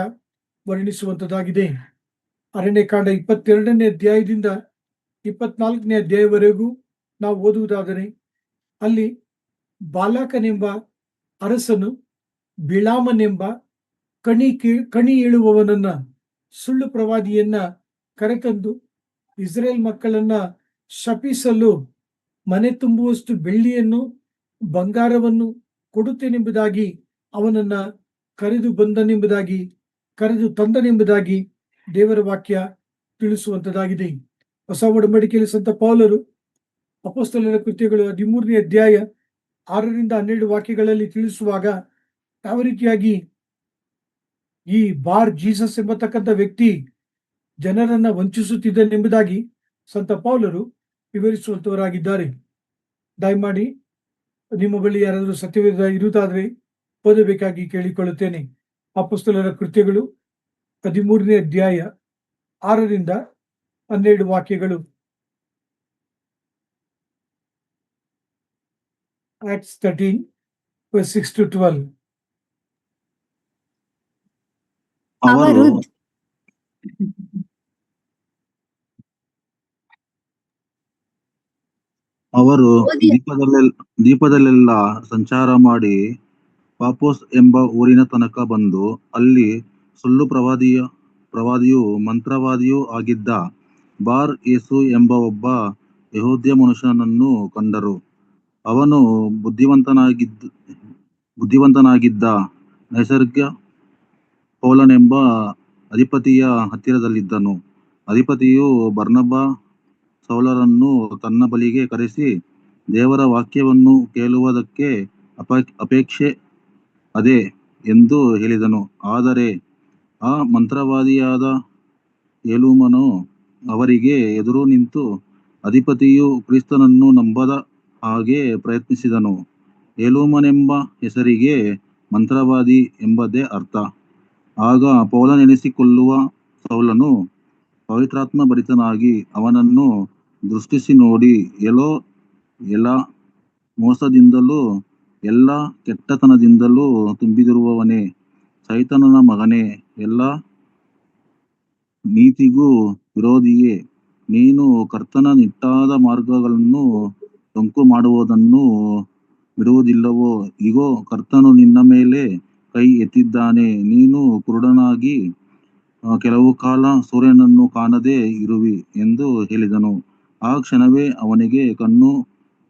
ವರ್ಣಿಸುವಂತದ್ದಾಗಿದೆ. ಅರಣ್ಯಕಾಂಡ 22ನೇ ಅಧ್ಯಾಯದಿಂದ 24ನೇ ಅಧ್ಯಾಯವರೆಗೂ ನಾವು ಓದುವುದಾದರೆ ಅಲ್ಲಿ ಬಾಲಾಕನೆಂಬ ಅರಸನು ಬಿಳಾಮನೆಂಬ ಕಣಿ ಏಳುವವನನ್ನ, ಸುಳ್ಳು ಪ್ರವಾದಿಯನ್ನ ಕರೆತಂದು ಇಸ್ರೇಲ್ ಮಕ್ಕಳನ್ನ ಶಪಿಸಲು ಮನೆ ತುಂಬುವಷ್ಟು ಬೆಳ್ಳಿಯನ್ನು ಬಂಗಾರವನ್ನು ಕೊಡುತ್ತೇನೆಂಬುದಾಗಿ ಅವನನ್ನ ಕರೆದು ತಂದನೆಂಬುದಾಗಿ ದೇವರ ವಾಕ್ಯ ತಿಳಿಸುವಂತದ್ದಾಗಿದೆ. ಹೊಸ ಒಡಂಬಡಿಕೆಯಲ್ಲಿ ಸಂತ ಪೌಲರು ಅಪೊಸ್ತಲರ ಕೃತ್ಯಗಳು 13ನೇ ಅಧ್ಯಾಯ 6ರಿಂದ 12 ವಾಕ್ಯಗಳಲ್ಲಿ ತಿಳಿಸುವಾಗ ಯಾವ ರೀತಿಯಾಗಿ ಈ ಬಾರ್ ಜೀಸಸ್ ಎಂಬತಕ್ಕಂಥ ವ್ಯಕ್ತಿ ಜನರನ್ನ ವಂಚಿಸುತ್ತಿದ್ದನೆಂಬುದಾಗಿ ಸಂತ ಪೌಲರು ವಿವರಿಸುವಂತವರಾಗಿದ್ದಾರೆ. ದಯಮಾಡಿ ನಿಮ್ಮ ಬಳಿ ಯಾರಾದರೂ ಸತ್ಯವೇದ ಇರುವುದಾದರೆ ಓದಬೇಕಾಗಿ ಕೇಳಿಕೊಳ್ಳುತ್ತೇನೆ. ಅಪೊಸ್ತಲರ ಕೃತ್ಯಗಳು 13ನೇ ಅಧ್ಯಾಯ 6ರಿಂದ 12 ವಾಕ್ಯಗಳು. Acts 13 verse 6 to 12. ಅವರು ದೀಪದಲ್ಲೆಲ್ಲ ಸಂಚಾರ ಮಾಡಿ ಪಾಪೋಸ್ ಎಂಬ ಊರಿನ ತನಕ ಬಂದು ಅಲ್ಲಿ ಸುಳ್ಳು ಪ್ರವಾದಿಯೂ ಮಂತ್ರವಾದಿಯೂ ಆಗಿದ್ದ ಬಾರ್ ಯೇಸು ಎಂಬ ಒಬ್ಬ ಯೆಹೂದ್ಯ ಮನುಷ್ಯನನ್ನು ಕಂಡರು. ಅವನು ಬುದ್ಧಿವಂತನಾಗಿದ್ದ ನೈಸರ್ಗ್ಯ ಪೌಲನೆಂಬ ಅಧಿಪತಿಯ ಹತ್ತಿರದಲ್ಲಿದ್ದನು. ಅಧಿಪತಿಯು ಬರ್ನಬ ಸೌಲರನ್ನು ತನ್ನ ಬಳಿಗೆ ಕರೆಸಿ, ದೇವರ ವಾಕ್ಯವನ್ನು ಕೇಳುವುದಕ್ಕೆ ಅಪೇಕ್ಷೆ ಅದೇ ಎಂದು ಹೇಳಿದನು. ಆದರೆ ಆ ಮಂತ್ರವಾದಿಯಾದ ಎಲೂಮನು ಅವರಿಗೆ ಎದುರು ನಿಂತು ಅಧಿಪತಿಯು ಕ್ರಿಸ್ತನನ್ನು ನಂಬದ ಹಾಗೆ ಪ್ರಯತ್ನಿಸಿದನು. ಎಲೂಮನೆಂಬ ಹೆಸರಿಗೆ ಮಂತ್ರವಾದಿ ಎಂಬುದೇ ಅರ್ಥ. ಆಗ ಪೌಲನೆನಿಸಿಕೊಳ್ಳುವ ಸೌಲನು ಪವಿತ್ರಾತ್ಮ ಭರಿತನಾಗಿ ಅವನನ್ನು ದೃಷ್ಟಿಸಿ ನೋಡಿ, ಎಲ್ಲ ಮೋಸದಿಂದಲೂ ಎಲ್ಲ ಕೆಟ್ಟತನದಿಂದಲೂ ತುಂಬಿದಿರುವವನೇ, ಸೈತಾನನ ಮಗನೇ, ಎಲ್ಲ ನೀತಿಗೂ ವಿರೋಧಿಯೇ, ನೀನು ಕರ್ತನ ನಿಟ್ಟಾದ ಮಾರ್ಗಗಳನ್ನು ಡೊಂಕು ಮಾಡುವುದನ್ನು ಬಿಡುವುದಿಲ್ಲವೋ? ಇಗೋ, ಕರ್ತನು ನಿನ್ನ ಮೇಲೆ ಕೈ ಎತ್ತಿದ್ದಾನೆ. ನೀನು ಕುರುಡನಾಗಿ ಕೆಲವು ಕಾಲ ಸೂರ್ಯನನ್ನು ಕಾಣದೆ ಇರುವಿ ಎಂದು ಹೇಳಿದನು. ಆ ಕ್ಷಣವೇ ಅವನಿಗೆ ಕಣ್ಣು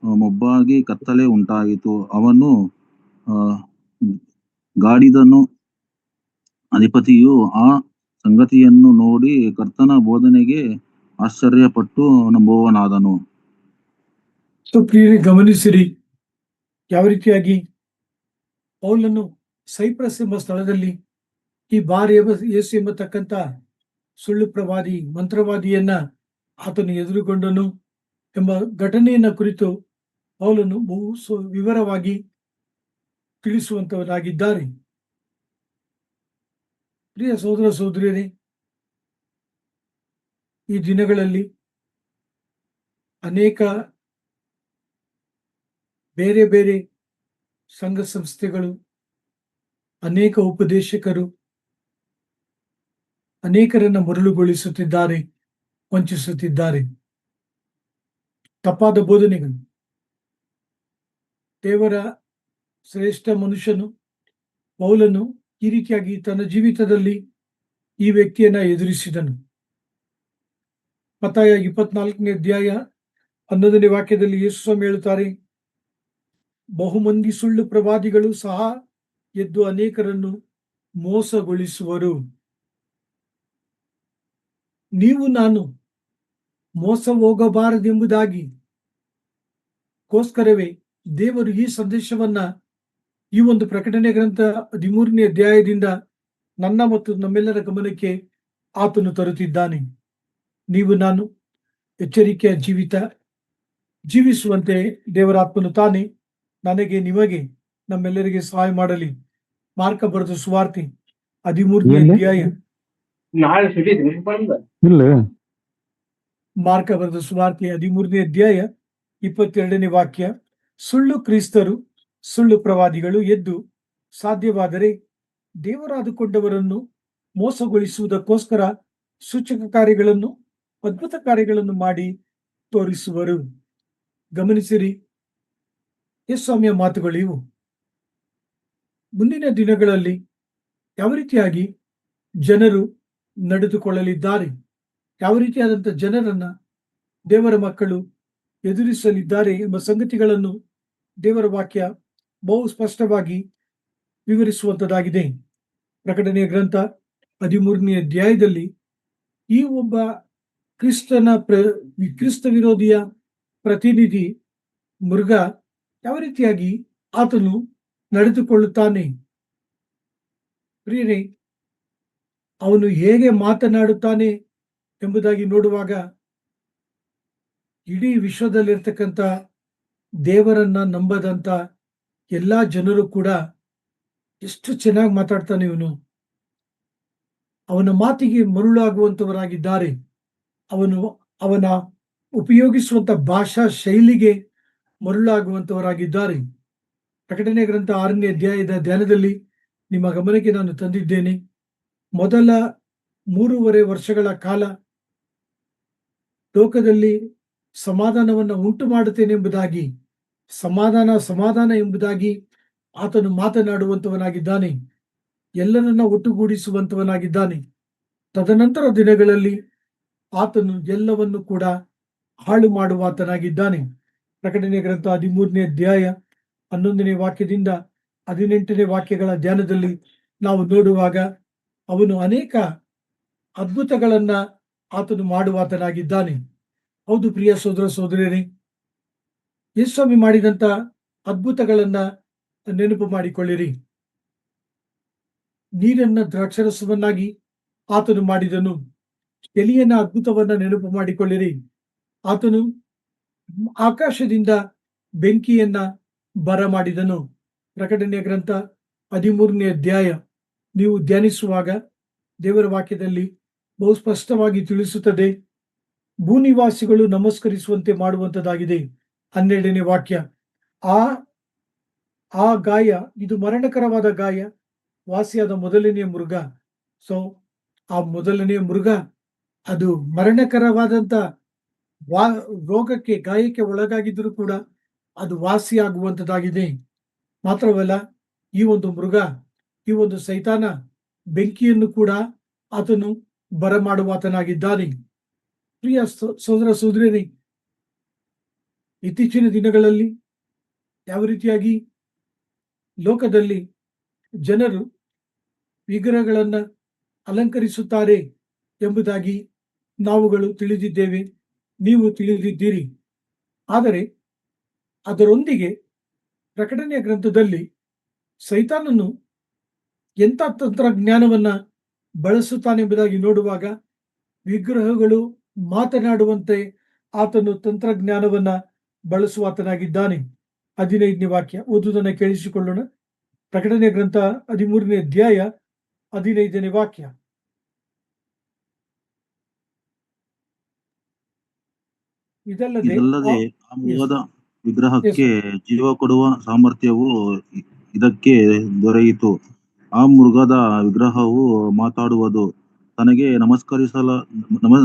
ಮೊಬ್ಬಾಗಿ ಕತ್ತಲೆ ಉಂಟಾಯಿತು. ಅವನು ಗಾಡಿದನು. ಅಧಿಪತಿಯು ಆ ಸಂಗತಿಯನ್ನು ನೋಡಿ ಕರ್ತನ ಬೋಧನೆಗೆ ಆಶ್ಚರ್ಯಪಟ್ಟು ನಂಬುವವನಾದನು. ಪ್ರಿಯರೇ, ಗಮನಿಸಿರಿ ಯಾವ ರೀತಿಯಾಗಿ ಪೌಲನು ಸೈಪ್ರಸ್ ಎಂಬ ಸ್ಥಳದಲ್ಲಿ ಈ ಬಾರ್ ಯೇಸು ಎಂಬತಕ್ಕಂಥ ಸುಳ್ಳು ಪ್ರವಾದಿ, ಮಂತ್ರವಾದಿಯನ್ನ ಆತನು ಎದುರುಗೊಂಡನು ಎಂಬ ಘಟನೆಯನ್ನ ಕುರಿತು ಪೌಲನು ಬಹು ವಿವರವಾಗಿ ತಿಳಿಸುವಂತವರಾಗಿದ್ದಾರೆ. ಪ್ರಿಯ ಸಹೋದರ ಸಹೋದರಿಯರೇ, ಈ ದಿನಗಳಲ್ಲಿ ಅನೇಕ ಬೇರೆ ಬೇರೆ ಸಂಘ ಸಂಸ್ಥೆಗಳು, ಅನೇಕ ಉಪದೇಶಕರು ಅನೇಕರನ್ನ ಮರಳುಗೊಳಿಸುತ್ತಿದ್ದಾರೆ, ವಂಚಿಸುತ್ತಿದ್ದಾರೆ. ತಪ್ಪಾದ ಬೋಧನೆಗಳು. ದೇವರ ಶ್ರೇಷ್ಠ ಮನುಷ್ಯನು ಪೌಲನು ಈ ರೀತಿಯಾಗಿ ತನ್ನ ಜೀವಿತದಲ್ಲಿ ಈ ವ್ಯಕ್ತಿಯನ್ನ ಎದುರಿಸಿದನು. ಮತ್ತಾಯ 24ನೇ ಅಧ್ಯಾಯ 11ನೇ ವಾಕ್ಯದಲ್ಲಿ ಯೇಸು ಸ್ವಾಮಿ ಹೇಳುತ್ತಾರೆ, ಬಹುಮಂದಿ ಸುಳ್ಳು ಪ್ರವಾದಿಗಳು ಸಹ ಎದ್ದು ಅನೇಕರನ್ನು ಮೋಸಗೊಳಿಸುವರು. ನೀವು ನಾನು ಮೋಸ ಹೋಗಬಾರದೆಂಬುದಾಗಿ ಗೋಸ್ಕರವೇ ದೇವರು ಈ ಸಂದೇಶವನ್ನ ಈ ಒಂದು ಪ್ರಕಟಣೆ ಗ್ರಂಥ 13ನೇ ಅಧ್ಯಾಯದಿಂದ ನನ್ನ ಮತ್ತು ನಮ್ಮೆಲ್ಲರ ಗಮನಕ್ಕೆ ಆತನು ತರುತ್ತಿದ್ದಾನೆ. ನೀವು ನಾನು ಎಚ್ಚರಿಕೆಯ ಜೀವಿತ ಜೀವಿಸುವಂತೆ ದೇವರಾತ್ಮನು ತಾನೇ ನನಗೆ, ನಿಮಗೆ, ನಮ್ಮೆಲ್ಲರಿಗೆ ಸಹಾಯ ಮಾಡಲಿ. ಮಾರ್ಕ ಬರೆದ ಸುವಾರ್ತೆ 13ನೇ ಅಧ್ಯಾಯ ಮಾರ್ಕ ಬರೆದ ಸುವಾರ್ತೆ 13ನೇ ಅಧ್ಯಾಯ 22ನೇ ವಾಕ್ಯ. ಸುಳ್ಳು ಕ್ರಿಸ್ತರು, ಸುಳ್ಳು ಪ್ರವಾದಿಗಳು ಎದ್ದು ಸಾಧ್ಯವಾದರೆ ದೇವರಾದುಕೊಂಡವರನ್ನು ಮೋಸಗೊಳಿಸುವುದಕ್ಕೋಸ್ಕರ ಸೂಚಕ ಕಾರ್ಯಗಳನ್ನು, ಅದ್ಭುತ ಕಾರ್ಯಗಳನ್ನು ಮಾಡಿ ತೋರಿಸುವರು. ಗಮನಿಸಿರಿ, ಯೇಸುಸ್ವಾಮಿಯ ಮಾತುಗಳು ಇವು. ಮುಂದಿನ ದಿನಗಳಲ್ಲಿ ಯಾವ ರೀತಿಯಾಗಿ ಜನರು ನಡೆದುಕೊಳ್ಳಲಿದ್ದಾರೆ, ಯಾವ ರೀತಿಯಾದಂಥ ಜನರನ್ನ ದೇವರ ಮಕ್ಕಳು ಎದುರಿಸಲಿದ್ದಾರೆ ಎಂಬ ಸಂಗತಿಗಳನ್ನು ದೇವರ ವಾಕ್ಯ ಬಹು ಸ್ಪಷ್ಟವಾಗಿ ವಿವರಿಸುವಂತದ್ದಾಗಿದೆ. ಪ್ರಕಟಣೆಯ ಗ್ರಂಥ 13ನೇ ಅಧ್ಯಾಯದಲ್ಲಿ ಈ ಒಬ್ಬ ಕ್ರಿಸ್ತ ವಿರೋಧಿಯ ಪ್ರತಿನಿಧಿ ಮೃಗ ಯಾವ ರೀತಿಯಾಗಿ ಆತನು ನಡೆದುಕೊಳ್ಳುತ್ತಾನೆ, ಪ್ರಿಯರೇ, ಅವನು ಹೇಗೆ ಮಾತನಾಡುತ್ತಾನೆ ಎಂಬುದಾಗಿ ನೋಡುವಾಗ ಇಡೀ ವಿಶ್ವದಲ್ಲಿರ್ತಕ್ಕಂಥ ದೇವರನ್ನ ನಂಬದಂತ ಎಲ್ಲಾ ಜನರು ಕೂಡ ಎಷ್ಟು ಚೆನ್ನಾಗಿ ಮಾತಾಡ್ತಾನೆ ಇವನು, ಅವನ ಮಾತಿಗೆ ಮರುಳಾಗುವಂತವರಾಗಿದ್ದಾರೆ. ಅವನ ಉಪಯೋಗಿಸುವಂತ ಭಾಷಾ ಶೈಲಿಗೆ ಮರುಳಾಗುವಂತವರಾಗಿದ್ದಾರೆ. ಪ್ರಕಟಣೆ ಗ್ರಂಥ 6ನೇ ಅಧ್ಯಾಯದ ಧ್ಯಾನದಲ್ಲಿ ನಿಮ್ಮ ಗಮನಕ್ಕೆ ನಾನು ತಂದಿದ್ದೇನೆ. ಮೊದಲ 3.5 ವರ್ಷಗಳ ಕಾಲ ಲೋಕದಲ್ಲಿ ಸಮಾಧಾನವನ್ನು ಉಂಟು ಮಾಡುತ್ತೇನೆ ಎಂಬುದಾಗಿ, ಸಮಾಧಾನ ಎಂಬುದಾಗಿ ಆತನು ಮಾತನಾಡುವಂತವನಾಗಿದ್ದಾನೆ, ಎಲ್ಲರನ್ನ ಒಟ್ಟುಗೂಡಿಸುವಂತವನಾಗಿದ್ದಾನೆ. ತದನಂತರ ದಿನಗಳಲ್ಲಿ ಆತನು ಎಲ್ಲವನ್ನು ಕೂಡ ಹಾಳು ಮಾಡುವಾತನಾಗಿದ್ದಾನೆ. ಪ್ರಕಟಣೆ ಗ್ರಂಥ 13ನೇ ಅಧ್ಯಾಯ 11ನೇ ವಾಕ್ಯದಿಂದ 18ನೇ ವಾಕ್ಯಗಳ ಧ್ಯಾನದಲ್ಲಿ ನಾವು ನೋಡುವಾಗ ಅವನು ಅನೇಕ ಅದ್ಭುತಗಳನ್ನ ಆತನು ಮಾಡುವಾತನಾಗಿದ್ದಾನೆ. ಹೌದು ಪ್ರಿಯ ಸೋದರ ಸೋದರಿಯರೇ, ಯೇಸುಸ್ವಾಮಿ ಮಾಡಿದಂತ ಅದ್ಭುತಗಳನ್ನ ನೆನಪು ಮಾಡಿಕೊಳ್ಳಿರಿ. ನೀರನ್ನ ದ್ರಾಕ್ಷರಸವನ್ನಾಗಿ ಆತನು ಮಾಡಿದನು. ಎಲಿಯನ ಅದ್ಭುತವನ್ನ ನೆನಪು ಮಾಡಿಕೊಳ್ಳಿರಿ. ಆತನು ಆಕಾಶದಿಂದ ಬೆಂಕಿಯನ್ನ ಬರ ಮಾಡಿದನು. ಪ್ರಕಟಣೆಯ ಗ್ರಂಥ 13ನೇ ಅಧ್ಯಾಯ ನೀವು ಧ್ಯಾನಿಸುವಾಗ ದೇವರ ವಾಕ್ಯದಲ್ಲಿ ಬಹು ಸ್ಪಷ್ಟವಾಗಿ ತಿಳಿಸುತ್ತದೆ. ಭೂನಿವಾಸಿಗಳು ನಮಸ್ಕರಿಸುವಂತೆ ಮಾಡುವಂತದ್ದಾಗಿದೆ. 12ನೇ ವಾಕ್ಯ. ಆ ಗಾಯ, ಇದು ಮರಣಕರವಾದ ಗಾಯ, ವಾಸಿಯಾದ ಮೊದಲನೆಯ ಮೃಗ. ಸೊ ಆ ಮೊದಲನೆಯ ಮೃಗ ಅದು ಮರಣಕರವಾದಂತ ರೋಗಕ್ಕೆ, ಗಾಯಕ್ಕೆ ಒಳಗಾಗಿದ್ರೂ ಕೂಡ ಅದು ವಾಸಿಯಾಗುವಂತದ್ದಾಗಿದೆ. ಮಾತ್ರವಲ್ಲ, ಈ ಒಂದು ಮೃಗ, ಈ ಒಂದು ಸೈತಾನ ಬೆಂಕಿಯನ್ನು ಕೂಡ ಆತನು ಬರಮಾಡುವಾತನಾಗಿದ್ದಾನೆ. ಪ್ರಿಯ ಸೋದರ ಸೋದರಿಯರೇ, ಇತ್ತೀಚಿನ ದಿನಗಳಲ್ಲಿ ಯಾವ ರೀತಿಯಾಗಿ ಲೋಕದಲ್ಲಿ ಜನರು ವಿಗ್ರಹಗಳನ್ನ ಅಲಂಕರಿಸುತ್ತಾರೆ ಎಂಬುದಾಗಿ ನಾವುಗಳು ತಿಳಿದಿದ್ದೇವೆ, ನೀವು ತಿಳಿದಿದ್ದೀರಿ. ಆದರೆ ಅದರೊಂದಿಗೆ ಪ್ರಕಟಣೆಯ ಗ್ರಂಥದಲ್ಲಿ ಸೈತಾನನು ಎಂಥ ತಂತ್ರಜ್ಞಾನವನ್ನ ಬಳಸುತ್ತಾನೆಂಬುದಾಗಿ ನೋಡುವಾಗ, ವಿಗ್ರಹಗಳು ಮಾತನಾಡುವಂತೆ ಆತನು ತಂತ್ರಜ್ಞಾನವನ್ನ ಬಳಸುವಾತನಾಗಿದ್ದಾನೆ. 15ನೇ ವಾಕ್ಯ ಓದುವುದನ್ನು ಕೇಳಿಸಿಕೊಳ್ಳೋಣ. ಪ್ರಕಟಣೆ ಗ್ರಂಥ 13ನೇ ಅಧ್ಯಾಯ 15ನೇ ವಾಕ್ಯ. ಇದಲ್ಲದೆ ಆ ಮೃಗದ ವಿಗ್ರಹಕ್ಕೆ ಜೀವ ಕೊಡುವ ಸಾಮರ್ಥ್ಯವು ಇದಕ್ಕೆ ದೊರೆಯಿತು. ಆ ಮೃಗದ ವಿಗ್ರಹವು ಮಾತಾಡುವುದು, ತನಗೆ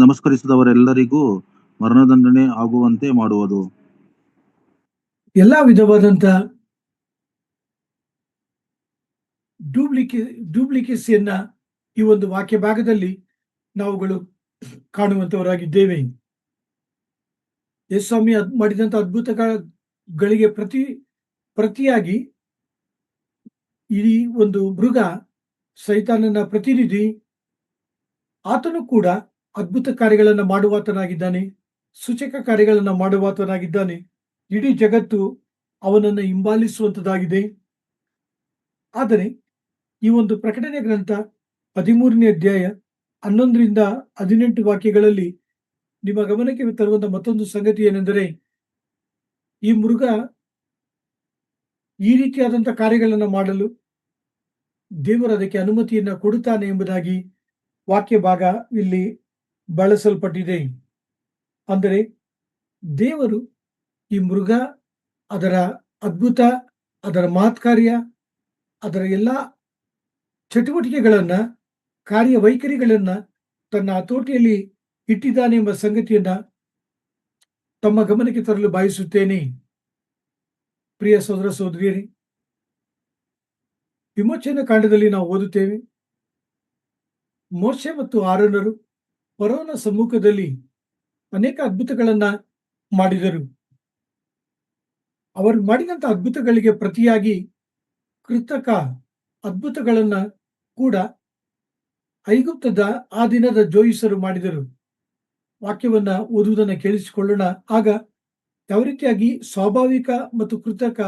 ನಮಸ್ಕರಿಸಿದವರೆಲ್ಲರಿಗೂ ಮರಣದಂಡನೆ ಆಗುವಂತೆ ಮಾಡುವುದು. ಎಲ್ಲಾ ವಿಧವಾದಂತ ಡೂಪ್ಲಿಕೇಸಿಯನ್ನ ಈ ಒಂದು ವಾಕ್ಯ ಭಾಗದಲ್ಲಿ ನಾವುಗಳು ಕಾಣುವಂತವರಾಗಿದ್ದೇವೆ. ಯೇಸುಸ್ವಾಮಿ ಮಾಡಿದಂತ ಅದ್ಭುತಗಳಿಗೆ ಪ್ರತಿಯಾಗಿ ಈ ಒಂದು ಮೃಗ, ಸೈತಾನನ ಪ್ರತಿನಿಧಿ, ಆತನು ಕೂಡ ಅದ್ಭುತ ಕಾರ್ಯಗಳನ್ನ ಮಾಡುವಾತನಾಗಿದ್ದಾನೆ, ಸೂಚಕ ಕಾರ್ಯಗಳನ್ನ ಮಾಡುವಾತನಾಗಿದ್ದಾನೆ. ಇಡೀ ಜಗತ್ತು ಅವನನ್ನು ಹಿಂಬಾಲಿಸುವಂತದ್ದಾಗಿದೆ. ಆದರೆ ಈ ಒಂದು ಪ್ರಕಟಣೆ ಗ್ರಂಥ 13ನೇ ಅಧ್ಯಾಯ 11ರಿಂದ 18 ವಾಕ್ಯಗಳಲ್ಲಿ ನಿಮ್ಮ ಗಮನಕ್ಕೆ ತರುವಂತ ಮತ್ತೊಂದು ಸಂಗತಿ ಏನೆಂದರೆ, ಈ ಮೃಗ ಈ ರೀತಿಯಾದಂತಹ ಕಾರ್ಯಗಳನ್ನು ಮಾಡಲು ದೇವರು ಅದಕ್ಕೆ ಅನುಮತಿಯನ್ನ ಕೊಡುತ್ತಾನೆ ಎಂಬುದಾಗಿ ವಾಕ್ಯ ಭಾಗ ಇಲ್ಲಿ ಬಳಸಲ್ಪಟ್ಟಿದೆ. ಅಂದರೆ ದೇವರು ಈ ಮೃಗ, ಅದರ ಅದ್ಭುತ, ಅದರ ಮಹತ್ಕಾರ್ಯ, ಅದರ ಎಲ್ಲ ಚಟುವಟಿಕೆಗಳನ್ನ, ಕಾರ್ಯವೈಖರಿಗಳನ್ನ ತನ್ನ ಹತೋಟಿಯಲ್ಲಿ ಇಟ್ಟಿದ್ದಾನೆ ಎಂಬ ಸಂಗತಿಯನ್ನ ತಮ್ಮ ಗಮನಕ್ಕೆ ತರಲು ಬಯಸುತ್ತೇನೆ. ಪ್ರಿಯ ಸಹೋದರ ಸಹೋದರಿಯರೇ, ವಿಮೋಚನಾ ಕಾಂಡದಲ್ಲಿ ನಾವು ಓದುತ್ತೇವೆ, ಮೋಶೆ ಮತ್ತು ಆರೋನರು ಫರೋಹನ ಸಮ್ಮುಖದಲ್ಲಿ ಅನೇಕ ಅದ್ಭುತಗಳನ್ನ ಮಾಡಿದರು. ಅವರು ಮಾಡಿದಂತ ಅದ್ಭುತಗಳಿಗೆ ಪ್ರತಿಯಾಗಿ ಕೃತಕ ಅದ್ಭುತಗಳನ್ನ ಕೂಡ ಐಗುಪ್ತದ ಆ ದಿನದ ಜೋಯಿಸರು ಮಾಡಿದರು. ವಾಕ್ಯವನ್ನ ಓದುವುದನ್ನು ಕೇಳಿಸಿಕೊಳ್ಳೋಣ. ಆಗ ಯಾವ ರೀತಿಯಾಗಿ ಸ್ವಾಭಾವಿಕ ಮತ್ತು ಕೃತಕ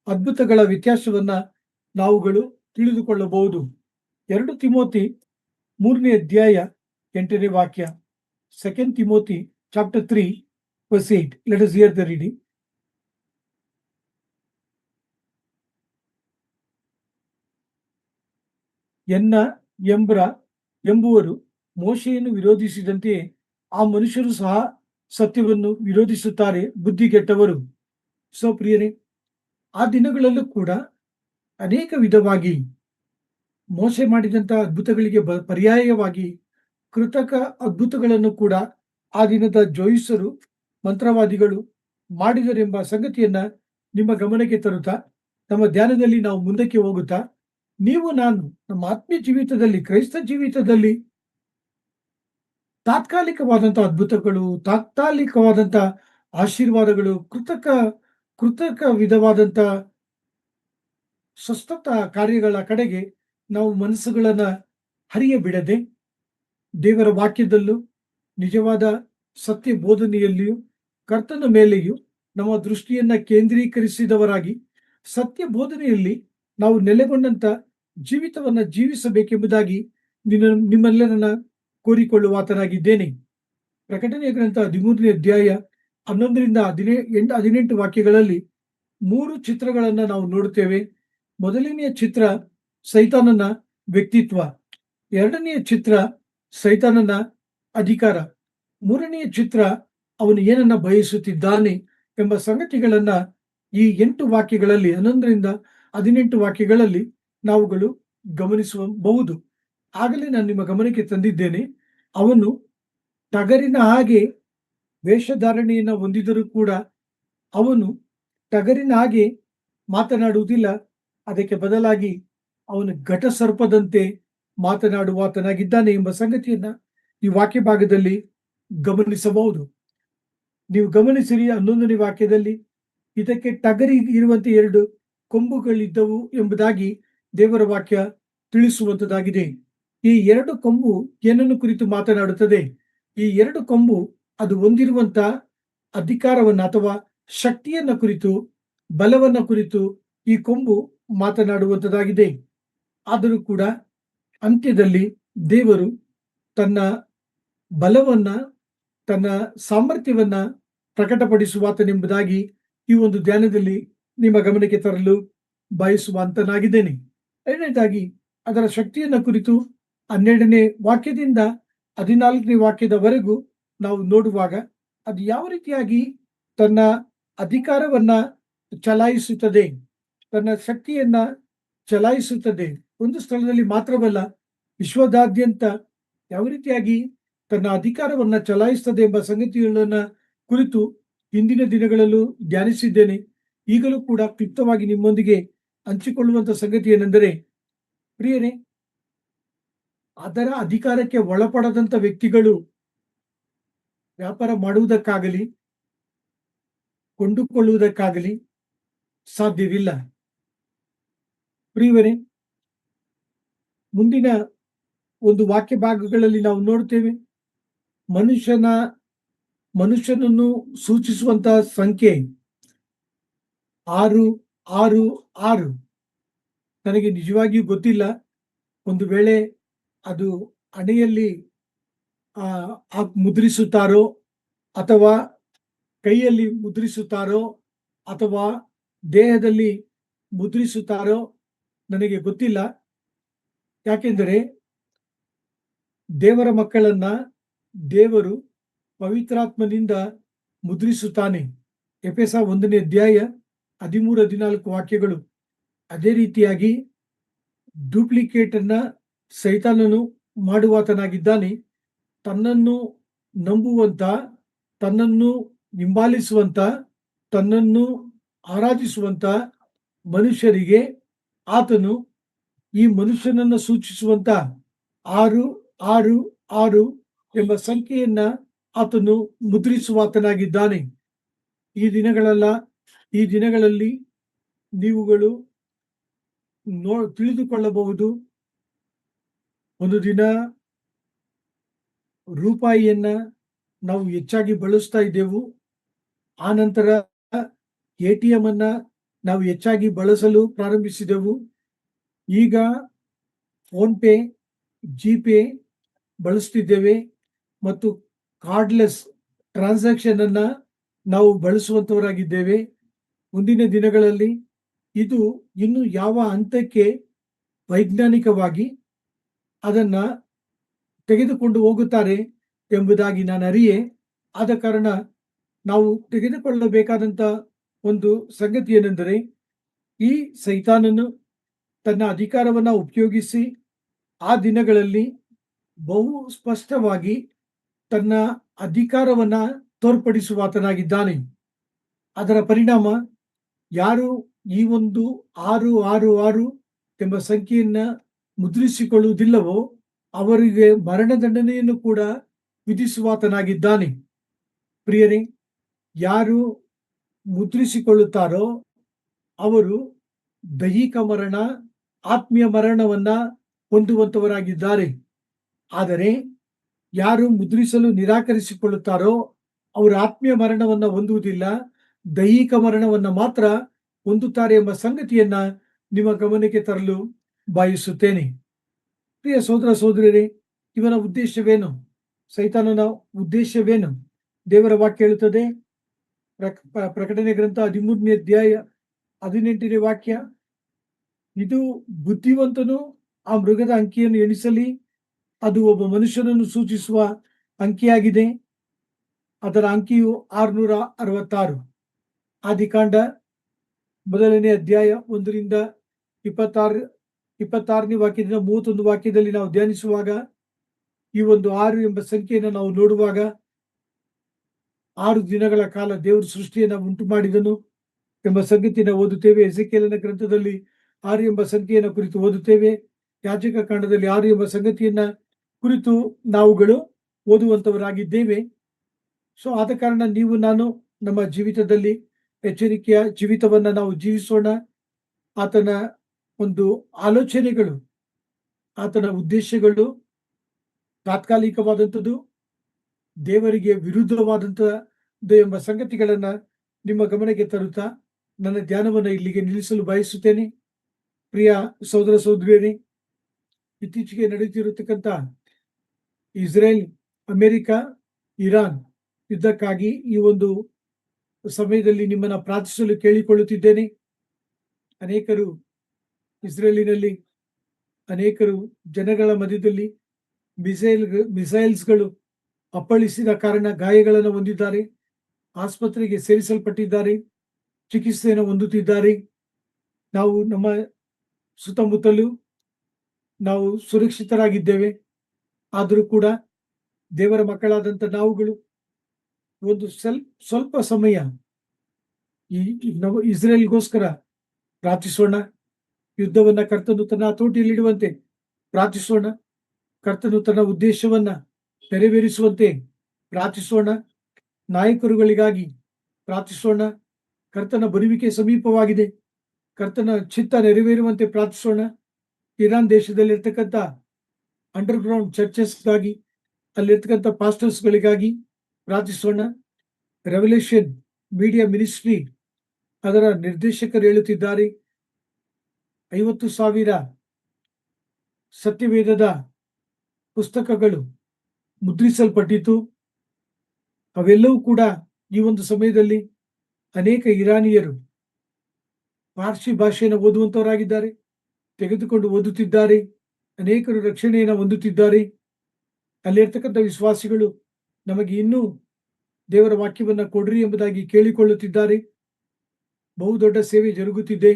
ಅದ್ಭುತಗಳ ವ್ಯತ್ಯಾಸವನ್ನ ನಾವುಗಳು ತಿಳಿದುಕೊಳ್ಳಬಹುದು. 2 ತಿಮೋತಿ 3ನೇ ಅಧ್ಯಾಯ 8ನೇ ವಾಕ್ಯ. 2 Timothy chapter 3 verse 8. Let us hear the reading. ಎನ್ನ ಎಂಬುವರು ಮೋಶೆಯನ್ನು ವಿರೋಧಿಸಿದಂತೆಯೇ ಆ ಮನುಷ್ಯರು ಸಹ ಸತ್ಯವನ್ನು ವಿರೋಧಿಸುತ್ತಾರೆ, ಬುದ್ಧಿಗೆಟ್ಟವರು. ಪ್ರಿಯರೇ, ಆ ದಿನಗಳಲ್ಲೂ ಕೂಡ ಅನೇಕ ವಿಧವಾಗಿ ಮೋಶೆ ಮಾಡಿದಂತಹ ಅದ್ಭುತಗಳಿಗೆ ಪರ್ಯಾಯವಾಗಿ ಕೃತಕ ಅದ್ಭುತಗಳನ್ನು ಕೂಡ ಆ ದಿನದ ಜೋಯಿಸರು, ಮಂತ್ರವಾದಿಗಳು ಮಾಡಿದರೆಂಬ ಸಂಗತಿಯನ್ನ ನಿಮ್ಮ ಗಮನಕ್ಕೆ ತರುತ್ತಾ ನಮ್ಮ ಧ್ಯಾನದಲ್ಲಿ ನಾವು ಮುಂದಕ್ಕೆ ಹೋಗುತ್ತಾ, ನೀವು ನಾನು ನಮ್ಮ ಆತ್ಮೀಯ ಜೀವಿತದಲ್ಲಿ, ಕ್ರೈಸ್ತ ಜೀವಿತದಲ್ಲಿ ತಾತ್ಕಾಲಿಕವಾದಂತಹ ಅದ್ಭುತಗಳು, ತಾತ್ಕಾಲಿಕವಾದಂತಹ ಆಶೀರ್ವಾದಗಳು, ಕೃತಕ ವಿಧವಾದಂತ ಸ್ವಸ್ಥತ ಕಾರ್ಯಗಳ ಕಡೆಗೆ ನಾವು ಮನಸ್ಸುಗಳನ್ನ ಹರಿಯ ಬಿಡದೆ, ದೇವರ ವಾಕ್ಯದಲ್ಲೂ ನಿಜವಾದ ಸತ್ಯ ಬೋಧನೆಯಲ್ಲಿಯೂ ಕರ್ತನ ಮೇಲೆಯೂ ನಮ್ಮ ದೃಷ್ಟಿಯನ್ನ ಕೇಂದ್ರೀಕರಿಸಿದವರಾಗಿ ಸತ್ಯ ಬೋಧನೆಯಲ್ಲಿ ನಾವು ನೆಲೆಗೊಂಡಂತ ಜೀವಿತವನ್ನ ಜೀವಿಸಬೇಕೆಂಬುದಾಗಿ ನಿಮ್ಮೆಲ್ಲರನ್ನ ಕೋರಿಕೊಳ್ಳುವಾತನಾಗಿದ್ದೇನೆ. ಪ್ರಕಟಣೆಯ ಗ್ರಂಥ 13ನೇ ಅಧ್ಯಾಯ 11ರಿಂದ 18 ವಾಕ್ಯಗಳಲ್ಲಿ 3 ಚಿತ್ರಗಳನ್ನ ನಾವು ನೋಡುತ್ತೇವೆ. ಮೊದಲನೆಯ ಚಿತ್ರ ಸೈತಾನನ ವ್ಯಕ್ತಿತ್ವ, ಎರಡನೆಯ ಚಿತ್ರ ಸೈತಾನನ ಅಧಿಕಾರ, ಮೂರನೆಯ ಚಿತ್ರ ಅವನು ಏನನ್ನ ಬಯಸುತ್ತಿದ್ದಾನೆ ಎಂಬ ಸಂಗತಿಗಳನ್ನ ಈ 8 ವಾಕ್ಯಗಳಲ್ಲಿ, 11ರಿಂದ 18 ವಾಕ್ಯಗಳಲ್ಲಿ ನಾವುಗಳು ಗಮನಿಸಬಹುದು. ಆಗಲೇ ನಾನು ನಿಮ್ಮ ಗಮನಕ್ಕೆ ತಂದಿದ್ದೇನೆ, ಅವನು ಟಗರಿನ ಹಾಗೆ ವೇಷಧಾರಣೆಯನ್ನ ಹೊಂದಿದರೂ ಕೂಡ ಅವನು ಟಗರಿನ ಹಾಗೆ ಮಾತನಾಡುವುದಿಲ್ಲ. ಅದಕ್ಕೆ ಬದಲಾಗಿ ಅವನು ಘಟಸರ್ಪದಂತೆ ಮಾತನಾಡುವಾತನಾಗಿದ್ದಾನೆ ಎಂಬ ಸಂಗತಿಯನ್ನ ಈ ವಾಕ್ಯ ಭಾಗದಲ್ಲಿ ಗಮನಿಸಬಹುದು. ನೀವು ಗಮನಿಸಿರಿ, 11ನೇ ವಾಕ್ಯದಲ್ಲಿ ಇದಕ್ಕೆ ಟಗರಿ ಇರುವಂತೆ 2 ಕೊಂಬುಗಳಿದ್ದವು ಎಂಬುದಾಗಿ ದೇವರ ವಾಕ್ಯ ತಿಳಿಸುವಂತದ್ದಾಗಿದೆ. ಈ 2 ಕೊಂಬು ಏನನ್ನು ಕುರಿತು ಮಾತನಾಡುತ್ತದೆ? ಈ 2 ಕೊಂಬು ಅದು ಹೊಂದಿರುವಂತ ಅಧಿಕಾರವನ್ನ ಅಥವಾ ಶಕ್ತಿಯನ್ನ ಕುರಿತು, ಬಲವನ್ನ ಕುರಿತು ಈ ಕೊಂಬು ಮಾತನಾಡುವಂತದ್ದಾಗಿದೆ. ಆದರೂ ಕೂಡ ಅಂತ್ಯದಲ್ಲಿ ದೇವರು ತನ್ನ ಬಲವನ್ನ, ತನ್ನ ಸಾಮರ್ಥ್ಯವನ್ನ ಪ್ರಕಟಪಡಿಸುವಾತನೆಂಬುದಾಗಿ ಈ ಒಂದು ಧ್ಯಾನದಲ್ಲಿ ನಿಮ್ಮ ಗಮನಕ್ಕೆ ತರಲು ಬಯಸುವಂತನಾಗಿದ್ದೇನೆ. ಎರಡನೇದಾಗಿ ಅದರ ಶಕ್ತಿಯನ್ನ ಕುರಿತು 12ನೇ ವಾಕ್ಯದಿಂದ 14ನೇ ವಾಕ್ಯದವರೆಗೂ ನಾವು ನೋಡುವಾಗ ಅದು ಯಾವ ರೀತಿಯಾಗಿ ತನ್ನ ಅಧಿಕಾರವನ್ನ ಚಲಾಯಿಸುತ್ತದೆ, ತನ್ನ ಶಕ್ತಿಯನ್ನ ಚಲಾಯಿಸುತ್ತದೆ. ಒಂದು ಸ್ಥಳದಲ್ಲಿ ಮಾತ್ರವಲ್ಲ, ವಿಶ್ವದಾದ್ಯಂತ ಯಾವ ರೀತಿಯಾಗಿ ತನ್ನ ಅಧಿಕಾರವನ್ನ ಚಲಾಯಿಸುತ್ತದೆ ಎಂಬ ಸಂಗತಿಗಳನ್ನ ಕುರಿತು ಹಿಂದಿನ ದಿನಗಳಲ್ಲೂ ಧ್ಯಾನಿಸಿದ್ದೇನೆ. ಈಗಲೂ ಕೂಡ ಕ್ಲಿಪ್ತವಾಗಿ ನಿಮ್ಮೊಂದಿಗೆ ಹಂಚಿಕೊಳ್ಳುವಂತ ಸಂಗತಿ ಏನೆಂದರೆ, ಪ್ರಿಯರೇ, ಅದರ ಅಧಿಕಾರಕ್ಕೆ ಒಳಪಡದಂತ ವ್ಯಕ್ತಿಗಳು ವ್ಯಾಪಾರ ಮಾಡುವುದಕ್ಕಾಗಲಿ ಕೊಂಡುಕೊಳ್ಳುವುದಕ್ಕಾಗಲಿ ಸಾಧ್ಯವಿಲ್ಲ. ಪ್ರಿಯವರೇ, ಮುಂದಿನ ಒಂದು ವಾಕ್ಯ ಭಾಗಗಳಲ್ಲಿ ನಾವು ನೋಡ್ತೇವೆ, ಮನುಷ್ಯನನ್ನು ಸೂಚಿಸುವಂತಹ ಸಂಖ್ಯೆ 666. ನನಗೆ ನಿಜವಾಗಿಯೂ ಗೊತ್ತಿಲ್ಲ, ಒಂದು ವೇಳೆ ಅದು ಹಣೆಯಲ್ಲಿ ಮುದ್ರಿಸುತ್ತಾರೋ ಅಥವಾ ಕೈಯಲ್ಲಿ ಮುದ್ರಿಸುತ್ತಾರೋ ಅಥವಾ ದೇಹದಲ್ಲಿ ಮುದ್ರಿಸುತ್ತಾರೋ ನನಗೆ ಗೊತ್ತಿಲ್ಲ. ಯಾಕೆಂದರೆ ದೇವರ ಮಕ್ಕಳನ್ನ ದೇವರು ಪವಿತ್ರಾತ್ಮನಿಂದ ಮುದ್ರಿಸುತ್ತಾನೆ. ಎಫೆಸ 1ನೇ ಅಧ್ಯಾಯ 13-14 ವಾಕ್ಯಗಳು. ಅದೇ ರೀತಿಯಾಗಿ ಡೂಪ್ಲಿಕೇಟ್ ಅನ್ನ ಸೈತಾನನು ಮಾಡುವಾತನಾಗಿದ್ದಾನೆ. ತನ್ನನ್ನು ನಂಬುವಂತ, ತನ್ನನ್ನು ಹಿಂಬಾಲಿಸುವಂತ, ತನ್ನನ್ನು ಆರಾಧಿಸುವಂತ ಮನುಷ್ಯರಿಗೆ ಆತನು ಈ ಮನುಷ್ಯನನ್ನ ಸೂಚಿಸುವಂತ 666 ಎಂಬ ಸಂಖ್ಯೆಯನ್ನ ಆತನು ಮುದ್ರಿಸುವಾತನಾಗಿದ್ದಾನೆ. ಈ ದಿನಗಳಲ್ಲಿ ನೀವುಗಳು ತಿಳಿದುಕೊಳ್ಳಬಹುದು. ಒಂದು ದಿನ ರೂಪಾಯಿಯನ್ನ ನಾವು ಹೆಚ್ಚಾಗಿ ಬಳಸ್ತಾ ಇದ್ದೆವು. ಆ ನಂತರ ATM ಅನ್ನ ನಾವು ಹೆಚ್ಚಾಗಿ ಬಳಸಲು ಪ್ರಾರಂಭಿಸಿದೆವು. ಈಗ ಫೋನ್ ಪೇ, ಜಿಪೇ ಬಳಸ್ತಿದ್ದೇವೆ ಮತ್ತು ಕಾರ್ಡ್ಲೆಸ್ ಟ್ರಾನ್ಸಾಕ್ಷನ್ ಅನ್ನ ನಾವು ಬಳಸುವಂತವರಾಗಿದ್ದೇವೆ. ಮುಂದಿನ ದಿನಗಳಲ್ಲಿ ಇದು ಇನ್ನು ಯಾವ ಹಂತಕ್ಕೆ ವೈಜ್ಞಾನಿಕವಾಗಿ ಅದನ್ನ ತೆಗೆದುಕೊಂಡು ಹೋಗುತ್ತಾರೆ ಎಂಬುದಾಗಿ ನಾನು ಅರಿಯೆ. ಆದ ಕಾರಣ ನಾವು ತೆಗೆದುಕೊಳ್ಳಬೇಕಾದಂತ ಒಂದು ಸಂಗತಿ ಏನೆಂದರೆ, ಈ ಸೈತಾನನು ತನ್ನ ಅಧಿಕಾರವನ್ನ ಉಪಯೋಗಿಸಿ ಆ ದಿನಗಳಲ್ಲಿ ಬಹು ಸ್ಪಷ್ಟವಾಗಿ ತನ್ನ ಅಧಿಕಾರವನ್ನ ತೋರ್ಪಡಿಸುವಾತನಾಗಿದ್ದಾನೆ. ಅದರ ಪರಿಣಾಮ ಯಾರು ಈ ಒಂದು 666 ಎಂಬ ಸಂಖ್ಯೆಯನ್ನ ಮುದ್ರಿಸಿಕೊಳ್ಳುವುದಿಲ್ಲವೋ ಅವರಿಗೆ ಮರಣದಂಡನೆಯನ್ನು ಕೂಡ ವಿಧಿಸುವಾತನಾಗಿದ್ದಾನೆ. ಪ್ರಿಯರೇ, ಯಾರು ಮುದ್ರಿಸಿಕೊಳ್ಳುತ್ತಾರೋ ಅವರು ದೈಹಿಕ ಮರಣ, ಆತ್ಮೀಯ ಮರಣವನ್ನ ಹೊಂದುವಂತವರಾಗಿದ್ದಾರೆ. ಆದರೆ ಯಾರು ಮುದ್ರಿಸಲು ನಿರಾಕರಿಸಿಕೊಳ್ಳುತ್ತಾರೋ ಅವರು ಆತ್ಮೀಯ ಮರಣವನ್ನ ಹೊಂದುವುದಿಲ್ಲ, ದೈಹಿಕ ಮರಣವನ್ನ ಮಾತ್ರ ಹೊಂದುತ್ತಾರೆ ಎಂಬ ಸಂಗತಿಯನ್ನ ನಿಮ್ಮ ಗಮನಕ್ಕೆ ತರಲು ಬಯಸುತ್ತೇನೆ. ಪ್ರಿಯ ಸಹೋದರ ಸಹೋದರಿಯರೇ, ಇವನ ಉದ್ದೇಶವೇನು? ಸೈತಾನನ ಉದ್ದೇಶವೇನು? ದೇವರ ವಾಕ್ಯ ಹೇಳುತ್ತದೆ, ಪ್ರಕಟಣೆ ಗ್ರಂಥ 13ನೇ ಅಧ್ಯಾಯ 18ನೇ ವಾಕ್ಯ, ಇದು ಬುದ್ಧಿವಂತನು ಆ ಮೃಗದ ಅಂಕಿಯನ್ನು ಎಣಿಸಲಿ, ಅದು ಒಬ್ಬ ಮನುಷ್ಯನನ್ನು ಸೂಚಿಸುವ ಅಂಕಿಯಾಗಿದೆ. ಅದರ ಅಂಕಿಯು 666. ಆದಿಕಾಂಡ 1ನೇ ಅಧ್ಯಾಯ 1ರಿಂದ 26ನೇ ವಾಕ್ಯದಿಂದ 31 ವಾಕ್ಯದಲ್ಲಿ ನಾವು ಧ್ಯಾನಿಸುವಾಗ ಈ ಒಂದು 6 ಎಂಬ ಸಂಖ್ಯೆಯನ್ನು ನಾವು ನೋಡುವಾಗ, 6 ದಿನಗಳ ಕಾಲ ದೇವರು ಸೃಷ್ಟಿಯನ್ನು ಉಂಟು ಮಾಡಿದನು ಎಂಬ ಸಂಗತಿಯನ್ನು ಓದುತ್ತೇವೆ. ಎಸೆಕೇಲನ ಗ್ರಂಥದಲ್ಲಿ 6 ಎಂಬ ಸಂಖ್ಯೆಯನ್ನು ಕುರಿತು ಓದುತ್ತೇವೆ. ಯಾಜಕ ಕಾಂಡದಲ್ಲಿ 6 ಎಂಬ ಸಂಗತಿಯನ್ನ ಕುರಿತು ನಾವುಗಳು ಓದುವಂತವರಾಗಿದ್ದೇವೆ. ಸೊ ಆದ ಕಾರಣ ನೀವು ನಾನು ನಮ್ಮ ಜೀವಿತದಲ್ಲಿ ಎಚ್ಚರಿಕೆಯ ಜೀವಿತವನ್ನ ನಾವು ಜೀವಿಸೋಣ. ಆತನ ಒಂದು ಆಲೋಚನೆಗಳು, ಆತನ ಉದ್ದೇಶಗಳು ತಾತ್ಕಾಲಿಕವಾದಂಥದ್ದು, ದೇವರಿಗೆ ವಿರುದ್ಧವಾದಂಥದ್ದು ಎಂಬ ಸಂಗತಿಗಳನ್ನ ನಿಮ್ಮ ಗಮನಕ್ಕೆ ತರುತ್ತಾ ನನ್ನ ಧ್ಯಾನವನ್ನು ಇಲ್ಲಿಗೆ ನಿಲ್ಲಿಸಲು ಬಯಸುತ್ತೇನೆ. ಪ್ರಿಯ ಸಹೋದರ ಸಹೋದರಿಯರೇ, ಇತ್ತೀಚೆಗೆ ನಡೆಯುತ್ತಿರತಕ್ಕಂಥ ಇಸ್ರೇಲ್, ಅಮೆರಿಕ, ಇರಾನ್ ಯುದ್ಧಕ್ಕಾಗಿ ಈ ಒಂದು ಸಮಯದಲ್ಲಿ ನಿಮ್ಮನ್ನ ಪ್ರಾರ್ಥಿಸಲು ಕೇಳಿಕೊಳ್ಳುತ್ತಿದ್ದೇನೆ. ಅನೇಕರು ಇಸ್ರೇಲಿನಲ್ಲಿ, ಅನೇಕರು ಜನಗಳ ಮಧ್ಯದಲ್ಲಿ ಮಿಸೈಲ್ಸ್ಗಳು ಅಪ್ಪಳಿಸಿದ ಕಾರಣ ಗಾಯಗಳನ್ನು ಹೊಂದಿದ್ದಾರೆ, ಆಸ್ಪತ್ರೆಗೆ ಸೇರಿಸಲ್ಪಟ್ಟಿದ್ದಾರೆ, ಚಿಕಿತ್ಸೆಯನ್ನು ಹೊಂದುತ್ತಿದ್ದಾರೆ. ನಾವು ನಮ್ಮ ಸುತ್ತಮುತ್ತಲೂ ನಾವು ಸುರಕ್ಷಿತರಾಗಿದ್ದೇವೆ. ಆದರೂ ಕೂಡ ದೇವರ ಮಕ್ಕಳಾದಂಥ ನಾವುಗಳು ಒಂದು ಸ್ವಲ್ಪ ಸಮಯ ಇಸ್ರೇಲ್ಗೋಸ್ಕರ ಪ್ರಾರ್ಥಿಸೋಣ. ಯುದ್ಧವನ್ನ ಕರ್ತನು ತನ್ನ ಹತೋಟಿಯಲ್ಲಿಡುವಂತೆ ಪ್ರಾರ್ಥಿಸೋಣ. ಕರ್ತನು ತನ್ನ ಉದ್ದೇಶವನ್ನ ನೆರವೇರಿಸುವಂತೆ ಪ್ರಾರ್ಥಿಸೋಣ. ನಾಯಕರುಗಳಿಗಾಗಿ ಪ್ರಾರ್ಥಿಸೋಣ. ಕರ್ತನ ಬರುವಿಕೆ ಸಮೀಪವಾಗಿದೆ. ಕರ್ತನ ಚಿತ್ತ ನೆರವೇರುವಂತೆ ಪ್ರಾರ್ಥಿಸೋಣ. ಇರಾನ್ ದೇಶದಲ್ಲಿರ್ತಕ್ಕಂಥ ಅಂಡರ್ಗ್ರೌಂಡ್ ಚರ್ಚಸ್ಗಾಗಿ, ಅಲ್ಲಿರ್ತಕ್ಕಂಥ ಪಾಸ್ಟರ್ಸ್ಗಳಿಗಾಗಿ ಪ್ರಾರ್ಥಿಸೋಣ. ರೆವಲ್ಯೂಷನ್ ಮೀಡಿಯಾ ಮಿನಿಸ್ಟ್ರಿ ಅದರ ನಿರ್ದೇಶಕರು ಹೇಳುತ್ತಿದ್ದಾರೆ, 50,000 ಸತ್ಯವೇದದ ಪುಸ್ತಕಗಳು ಮುದ್ರಿಸಲ್ಪಟ್ಟಿತು. ಅವೆಲ್ಲವೂ ಕೂಡ ಈ ಒಂದು ಸಮಯದಲ್ಲಿ ಅನೇಕ ಇರಾನಿಯರು ಪಾರ್ಸಿ ಭಾಷೆಯನ್ನು ಓದುವಂತವರಾಗಿದ್ದಾರೆ, ತೆಗೆದುಕೊಂಡು ಓದುತ್ತಿದ್ದಾರೆ. ಅನೇಕರು ರಕ್ಷಣೆಯನ್ನು ಹೊಂದುತ್ತಿದ್ದಾರೆ. ಅಲ್ಲಿರ್ತಕ್ಕಂಥ ವಿಶ್ವಾಸಿಗಳು ನಮಗೆ ಇನ್ನೂ ದೇವರ ವಾಕ್ಯವನ್ನ ಕೊಡ್ರಿ ಎಂಬುದಾಗಿ ಕೇಳಿಕೊಳ್ಳುತ್ತಿದ್ದಾರೆ. ಬಹುದೊಡ್ಡ ಸೇವೆ ಜರುಗುತ್ತಿದೆ.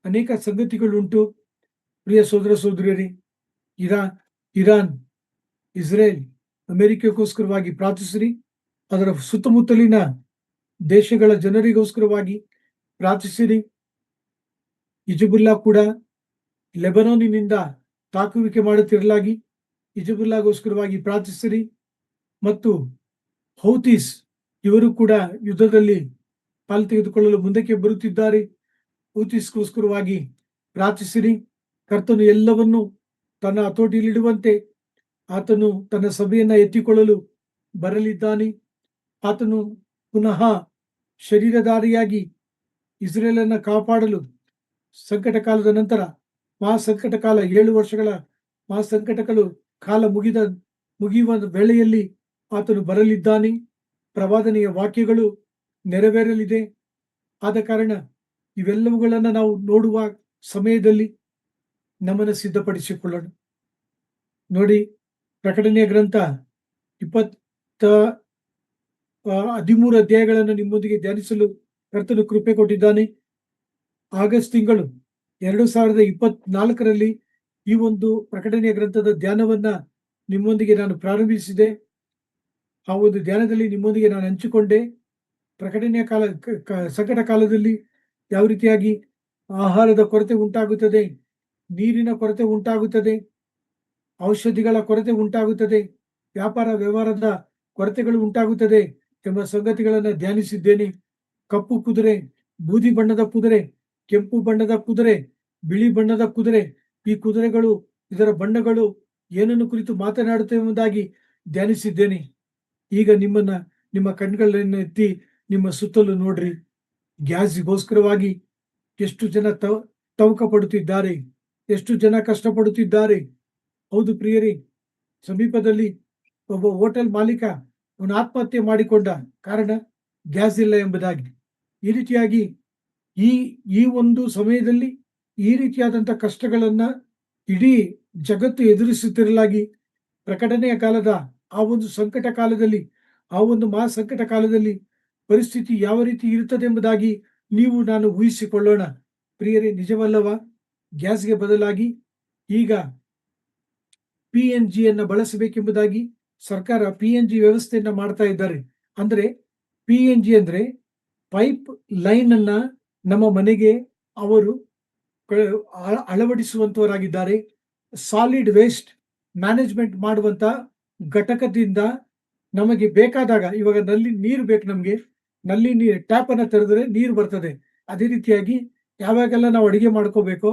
ಅನೇಕ ಸಂಗತಿಗಳುಂಟು. ಪ್ರಿಯ ಸೋದರ ಸೋದರಿಯರೇ, ಇರಾನ್, ಇಸ್ರೇಲ್, ಅಮೆರಿಕಕ್ಕೋಸ್ಕರವಾಗಿ ಪ್ರಾರ್ಥಿಸಿರಿ. ಅದರ ಸುತ್ತಮುತ್ತಲಿನ ದೇಶಗಳ ಜನರಿಗೋಸ್ಕರವಾಗಿ ಪ್ರಾರ್ಥಿಸಿರಿ. ಹಿಜ್ಬುಲ್ಲಾ ಕೂಡ ಲೆಬನೋನಿನಿಂದ ತಾಕುವಿಕೆ ಮಾಡುತ್ತಿರಲಾಗಿ ಹಿಜ್ಬುಲ್ಲಾಗೋಸ್ಕರವಾಗಿ ಪ್ರಾರ್ಥಿಸಿರಿ. ಮತ್ತು ಹೌತೀಸ್ ಇವರು ಕೂಡ ಯುದ್ಧದಲ್ಲಿ ಪಾಲು ತೆಗೆದುಕೊಳ್ಳಲು ಮುಂದಕ್ಕೆ ಬರುತ್ತಿದ್ದಾರೆ. ಹೌತೀಸ್ಗೋಸ್ಕರವಾಗಿ ಪ್ರಾರ್ಥಿಸಿರಿ. ಕರ್ತನು ಎಲ್ಲವನ್ನೂ ತನ್ನ ಹತೋಟಿಯಲ್ಲಿಡುವಂತೆ ಆತನು ತನ್ನ ಸಭೆಯನ್ನ ಎತ್ತಿಕೊಳ್ಳಲು ಬರಲಿದ್ದಾನೆ. ಆತನು ಪುನಃ ಶರೀರಧಾರಿಯಾಗಿ ಇಸ್ರೇಲನ್ನು ಕಾಪಾಡಲು ಸಂಕಟ ಕಾಲದ ನಂತರ ಮಹಾಸಂಕಟ ಕಾಲ, 7 ವರ್ಷಗಳ ಮಹಾಸಂಕಟಗಳು ಕಾಲ ಮುಗಿಯುವ ವೇಳೆಯಲ್ಲಿ ಆತನು ಬರಲಿದ್ದಾನೆ. ಪ್ರವಾದನೆಯ ವಾಕ್ಯಗಳು ನೆರವೇರಲಿದೆ. ಆದ ಕಾರಣ ಇವೆಲ್ಲವುಗಳನ್ನು ನಾವು ನೋಡುವ ಸಮಯದಲ್ಲಿ ನಮ್ಮನ್ನು ಸಿದ್ಧಪಡಿಸಿಕೊಳ್ಳೋಣ. ನೋಡಿ, ಪ್ರಕಟಣೆಯ ಗ್ರಂಥ 13 ಅಧ್ಯಾಯಗಳನ್ನು ನಿಮ್ಮೊಂದಿಗೆ ಧ್ಯಾನಿಸಲು ಕರ್ತನು ಕೃಪೆ ಕೊಟ್ಟಿದ್ದಾನೆ. ಆಗಸ್ಟ್ ತಿಂಗಳು 2024ರಲ್ಲಿ ಈ ಒಂದು ಪ್ರಕಟಣೆಯ ಗ್ರಂಥದ ಧ್ಯಾನವನ್ನ ನಿಮ್ಮೊಂದಿಗೆ ನಾನು ಪ್ರಾರಂಭಿಸಿದೆ. ಆ ಒಂದು ಧ್ಯಾನದಲ್ಲಿ ನಿಮ್ಮೊಂದಿಗೆ ನಾನು ಹಂಚಿಕೊಂಡೆ. ಪ್ರಕಟಣೆಯ ಸಂಕಟ ಕಾಲದಲ್ಲಿ ಯಾವ ರೀತಿಯಾಗಿ ಆಹಾರದ ಕೊರತೆ ಉಂಟಾಗುತ್ತದೆ, ನೀರಿನ ಕೊರತೆ ಉಂಟಾಗುತ್ತದೆ, ಔಷಧಿಗಳ ಕೊರತೆ ಉಂಟಾಗುತ್ತದೆ, ವ್ಯಾಪಾರ ವ್ಯವಹಾರದ ಕೊರತೆಗಳು ಉಂಟಾಗುತ್ತದೆ ಎಂಬ ಸಂಗತಿಗಳನ್ನು ಧ್ಯಾನಿಸಿದ್ದೇನೆ. ಕಪ್ಪು ಕುದುರೆ, ಬೂದಿ ಬಣ್ಣದ ಕುದುರೆ, ಕೆಂಪು ಬಣ್ಣದ ಕುದುರೆ, ಬಿಳಿ ಬಣ್ಣದ ಕುದುರೆ, ಈ ಕುದುರೆಗಳು, ಇದರ ಬಣ್ಣಗಳು ಏನನ್ನು ಕುರಿತು ಮಾತನಾಡುತ್ತವೆ ಎಂಬುದಾಗಿ ಧ್ಯಾನಿಸಿದ್ದೇನೆ. ಈಗ ನಿಮ್ಮ ಕಣ್ಗಳನ್ನು ಎತ್ತಿ ನಿಮ್ಮ ಸುತ್ತಲೂ ನೋಡ್ರಿ. ಗ್ಯಾಸ್ಗೋಸ್ಕರವಾಗಿ ಎಷ್ಟು ಜನ ತವಕ ಪಡುತ್ತಿದ್ದಾರೆ, ಎಷ್ಟು ಜನ ಕಷ್ಟಪಡುತ್ತಿದ್ದಾರೆ. ಹೌದು ಪ್ರಿಯರೇ, ಸಮೀಪದಲ್ಲಿ ಒಬ್ಬ ಹೋಟೆಲ್ ಮಾಲೀಕ ಅವನು ಆತ್ಮಹತ್ಯೆ ಮಾಡಿಕೊಂಡ ಕಾರಣ ಗ್ಯಾಸ್ ಇಲ್ಲ ಎಂಬುದಾಗಿ. ಈ ರೀತಿಯಾಗಿ ಈ ಒಂದು ಸಮಯದಲ್ಲಿ ಈ ರೀತಿಯಾದಂಥ ಕಷ್ಟಗಳನ್ನ ಇಡೀ ಜಗತ್ತು ಎದುರಿಸುತ್ತಿರಲಾಗಿ, ಪ್ರಕಟಣೆಯ ಕಾಲದ ಆ ಒಂದು ಸಂಕಟ ಕಾಲದಲ್ಲಿ, ಆ ಒಂದು ಮಹಾಸಂಕಟ ಕಾಲದಲ್ಲಿ ಪರಿಸ್ಥಿತಿ ಯಾವ ರೀತಿ ಇರುತ್ತದೆ ಎಂಬುದಾಗಿ ನೀವು ನಾನು ಊಹಿಸಿಕೊಳ್ಳೋಣ. ಪ್ರಿಯರೇ, ನಿಜವಲ್ಲವಾ? ಗ್ಯಾಸ್ಗೆ ಬದಲಾಗಿ ಈಗ PNG ಅನ್ನು ಬಳಸಬೇಕೆಂಬುದಾಗಿ ಸರ್ಕಾರ PNG ವ್ಯವಸ್ಥೆಯನ್ನ ಮಾಡ್ತಾ ಇದ್ದಾರೆ. ಅಂದ್ರೆ PNG ಅಂದ್ರೆ ಪೈಪ್ ಲೈನ್ ಅನ್ನ ನಮ್ಮ ಮನೆಗೆ ಅವರು ಅಳವಡಿಸುವಂತವರಾಗಿದ್ದಾರೆ. ಸಾಲಿಡ್ ವೇಸ್ಟ್ ಮ್ಯಾನೇಜ್ಮೆಂಟ್ ಮಾಡುವಂತ ಘಟಕದಿಂದ ನಮಗೆ ಬೇಕಾದಾಗ, ಇವಾಗ ನೀರು ಬೇಕು, ನಮಗೆ ನೀರು ಟ್ಯಾಪ್ ಅನ್ನ ತೆರೆದ್ರೆ ನೀರು ಬರ್ತದೆ. ಅದೇ ರೀತಿಯಾಗಿ ಯಾವಾಗೆಲ್ಲ ನಾವು ಅಡಿಗೆ ಮಾಡ್ಕೋಬೇಕೋ,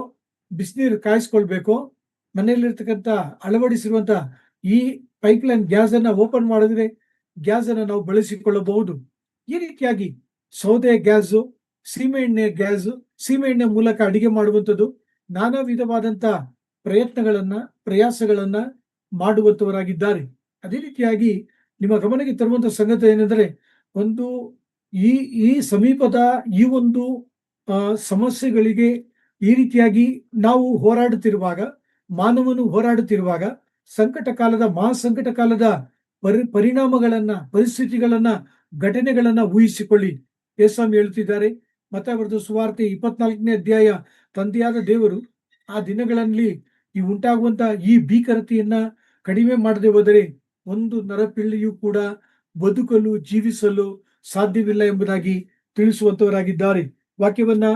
ಬಿಸಿನೀರು ಕಾಯಿಸ್ಕೊಳ್ಬೇಕೋ, ಮನೆಯಲ್ಲಿರ್ತಕ್ಕಂಥ ಅಳವಡಿಸಿರುವಂತ ಈ ಪೈಪ್ಲೈನ್ ಗ್ಯಾಸ್ ಅನ್ನ ಓಪನ್ ಮಾಡಿದ್ರೆ ಗ್ಯಾಸ್ ಅನ್ನ ನಾವು ಬಳಸಿಕೊಳ್ಳಬಹುದು. ಈ ರೀತಿಯಾಗಿ ಸೌದೆ ಗ್ಯಾಸು, ಸೀಮೆಎಣ್ಣೆ ಮೂಲಕ ಅಡಿಗೆ ಮಾಡುವಂಥದ್ದು, ನಾನಾ ವಿಧವಾದಂತ ಪ್ರಯತ್ನಗಳನ್ನ, ಪ್ರಯಾಸಗಳನ್ನ ಮಾಡುವಂತವರಾಗಿದ್ದಾರೆ. ಅದೇ ರೀತಿಯಾಗಿ ನಿಮ್ಮ ಗಮನಕ್ಕೆ ತರುವಂತ ಸಂಗತಿ ಏನೆಂದರೆ, ಒಂದು ಈ ಈ ಸಮೀಪದ ಈ ಒಂದು ಸಮಸ್ಯೆಗಳಿಗೆ ಈ ರೀತಿಯಾಗಿ ನಾವು ಹೋರಾಡುತ್ತಿರುವಾಗ, ಮಾನವನು ಹೋರಾಡುತ್ತಿರುವಾಗ, ಸಂಕಟ ಕಾಲದ ಮಹಾಸಂಕಟ ಕಾಲದ ಪರಿಣಾಮಗಳನ್ನ, ಪರಿಸ್ಥಿತಿಗಳನ್ನ, ಘಟನೆಗಳನ್ನ ಊಹಿಸಿಕೊಳ್ಳಿ. ಯೇಸ್ವಾಮಿ ಹೇಳುತ್ತಿದ್ದಾರೆ, ಮತ್ತಾಯ ಬರೆದ ಸುವಾರ್ತೆ 24ನೇ ಅಧ್ಯಾಯ, ತಂದೆಯಾದ ದೇವರು ಆ ದಿನಗಳಲ್ಲಿ ಈ ಉಂಟಾಗುವಂತ ಈ ಭೀಕರತೆಯನ್ನ ಕಡಿಮೆ ಮಾಡದೆ ಹೋದರೆ ಒಂದು ನರಪಿಳ್ಳಿಯೂ ಕೂಡ ಬದುಕಲು, ಜೀವಿಸಲು ಸಾಧ್ಯವಿಲ್ಲ ಎಂಬುದಾಗಿ ತಿಳಿಸುವಂತವರಾಗಿದ್ದಾರೆ. ವಾಕ್ಯವನ್ನ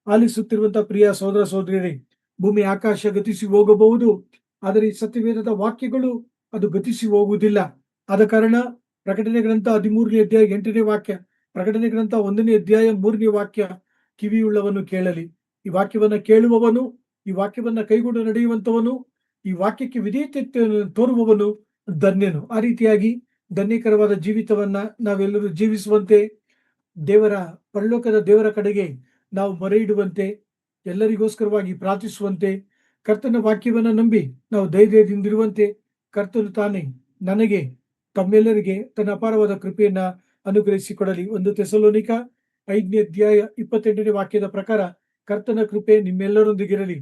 ಆಲಿಸುತ್ತಿರುವಂತಹ ಪ್ರಿಯ ಸಹೋದರ ಸಹೋದರಿಯರೇ, ಭೂಮಿ ಆಕಾಶ ಗತಿಸಿ ಹೋಗಬಹುದು, ಆದರೆ ಈ ಸತ್ಯವೇದದ ವಾಕ್ಯಗಳು ಅದು ಗತಿಸಿ ಹೋಗುವುದಿಲ್ಲ. ಆದ ಕಾರಣ ಪ್ರಕಟಣೆ ಗ್ರಂಥ 13ನೇ ಅಧ್ಯಾಯ 8ನೇ ವಾಕ್ಯ, ಪ್ರಕಟಣೆ ಗ್ರಂಥ 1ನೇ ಅಧ್ಯಾಯ 3ನೇ ವಾಕ್ಯ, ಕಿವಿಯುಳ್ಳವನು ಕೇಳಲಿ. ಈ ವಾಕ್ಯವನ್ನ ಕೇಳುವವನು, ಈ ವಾಕ್ಯವನ್ನ ಕೈಗೊಂಡು ನಡೆಯುವಂತವನು, ಈ ವಾಕ್ಯಕ್ಕೆ ವಿಧೇಯತೆ ತೋರುವವನು ಧನ್ಯನು. ಆ ರೀತಿಯಾಗಿ ಧನ್ಯಕರವಾದ ಜೀವಿತವನ್ನ ನಾವೆಲ್ಲರೂ ಜೀವಿಸುವಂತೆ, ಪರಲೋಕದ ದೇವರ ಕಡೆಗೆ ನಾವು ಮೊರೆ ಇಡುವಂತೆ, ಎಲ್ಲರಿಗೋಸ್ಕರವಾಗಿ ಪ್ರಾರ್ಥಿಸುವಂತೆ, ಕರ್ತನ ವಾಕ್ಯವನ್ನ ನಂಬಿ ನಾವು ಧೈರ್ಯದಿಂದಿರುವಂತೆ ಕರ್ತನು ತಾನೇ ನನಗೆ, ತಮ್ಮೆಲ್ಲರಿಗೆ ತನ್ನ ಅಪಾರವಾದ ಕೃಪೆಯನ್ನ ಅನುಗ್ರಹಿಸಿಕೊಡಲಿ. 1 ಥೆಸಲೋನಿಕ 5ನೇ ಅಧ್ಯಾಯ 28ನೇ ವಾಕ್ಯದ ಪ್ರಕಾರ ಕರ್ತನ ಕೃಪೆ ನಿಮ್ಮೆಲ್ಲರೊಂದಿಗಿರಲಿ.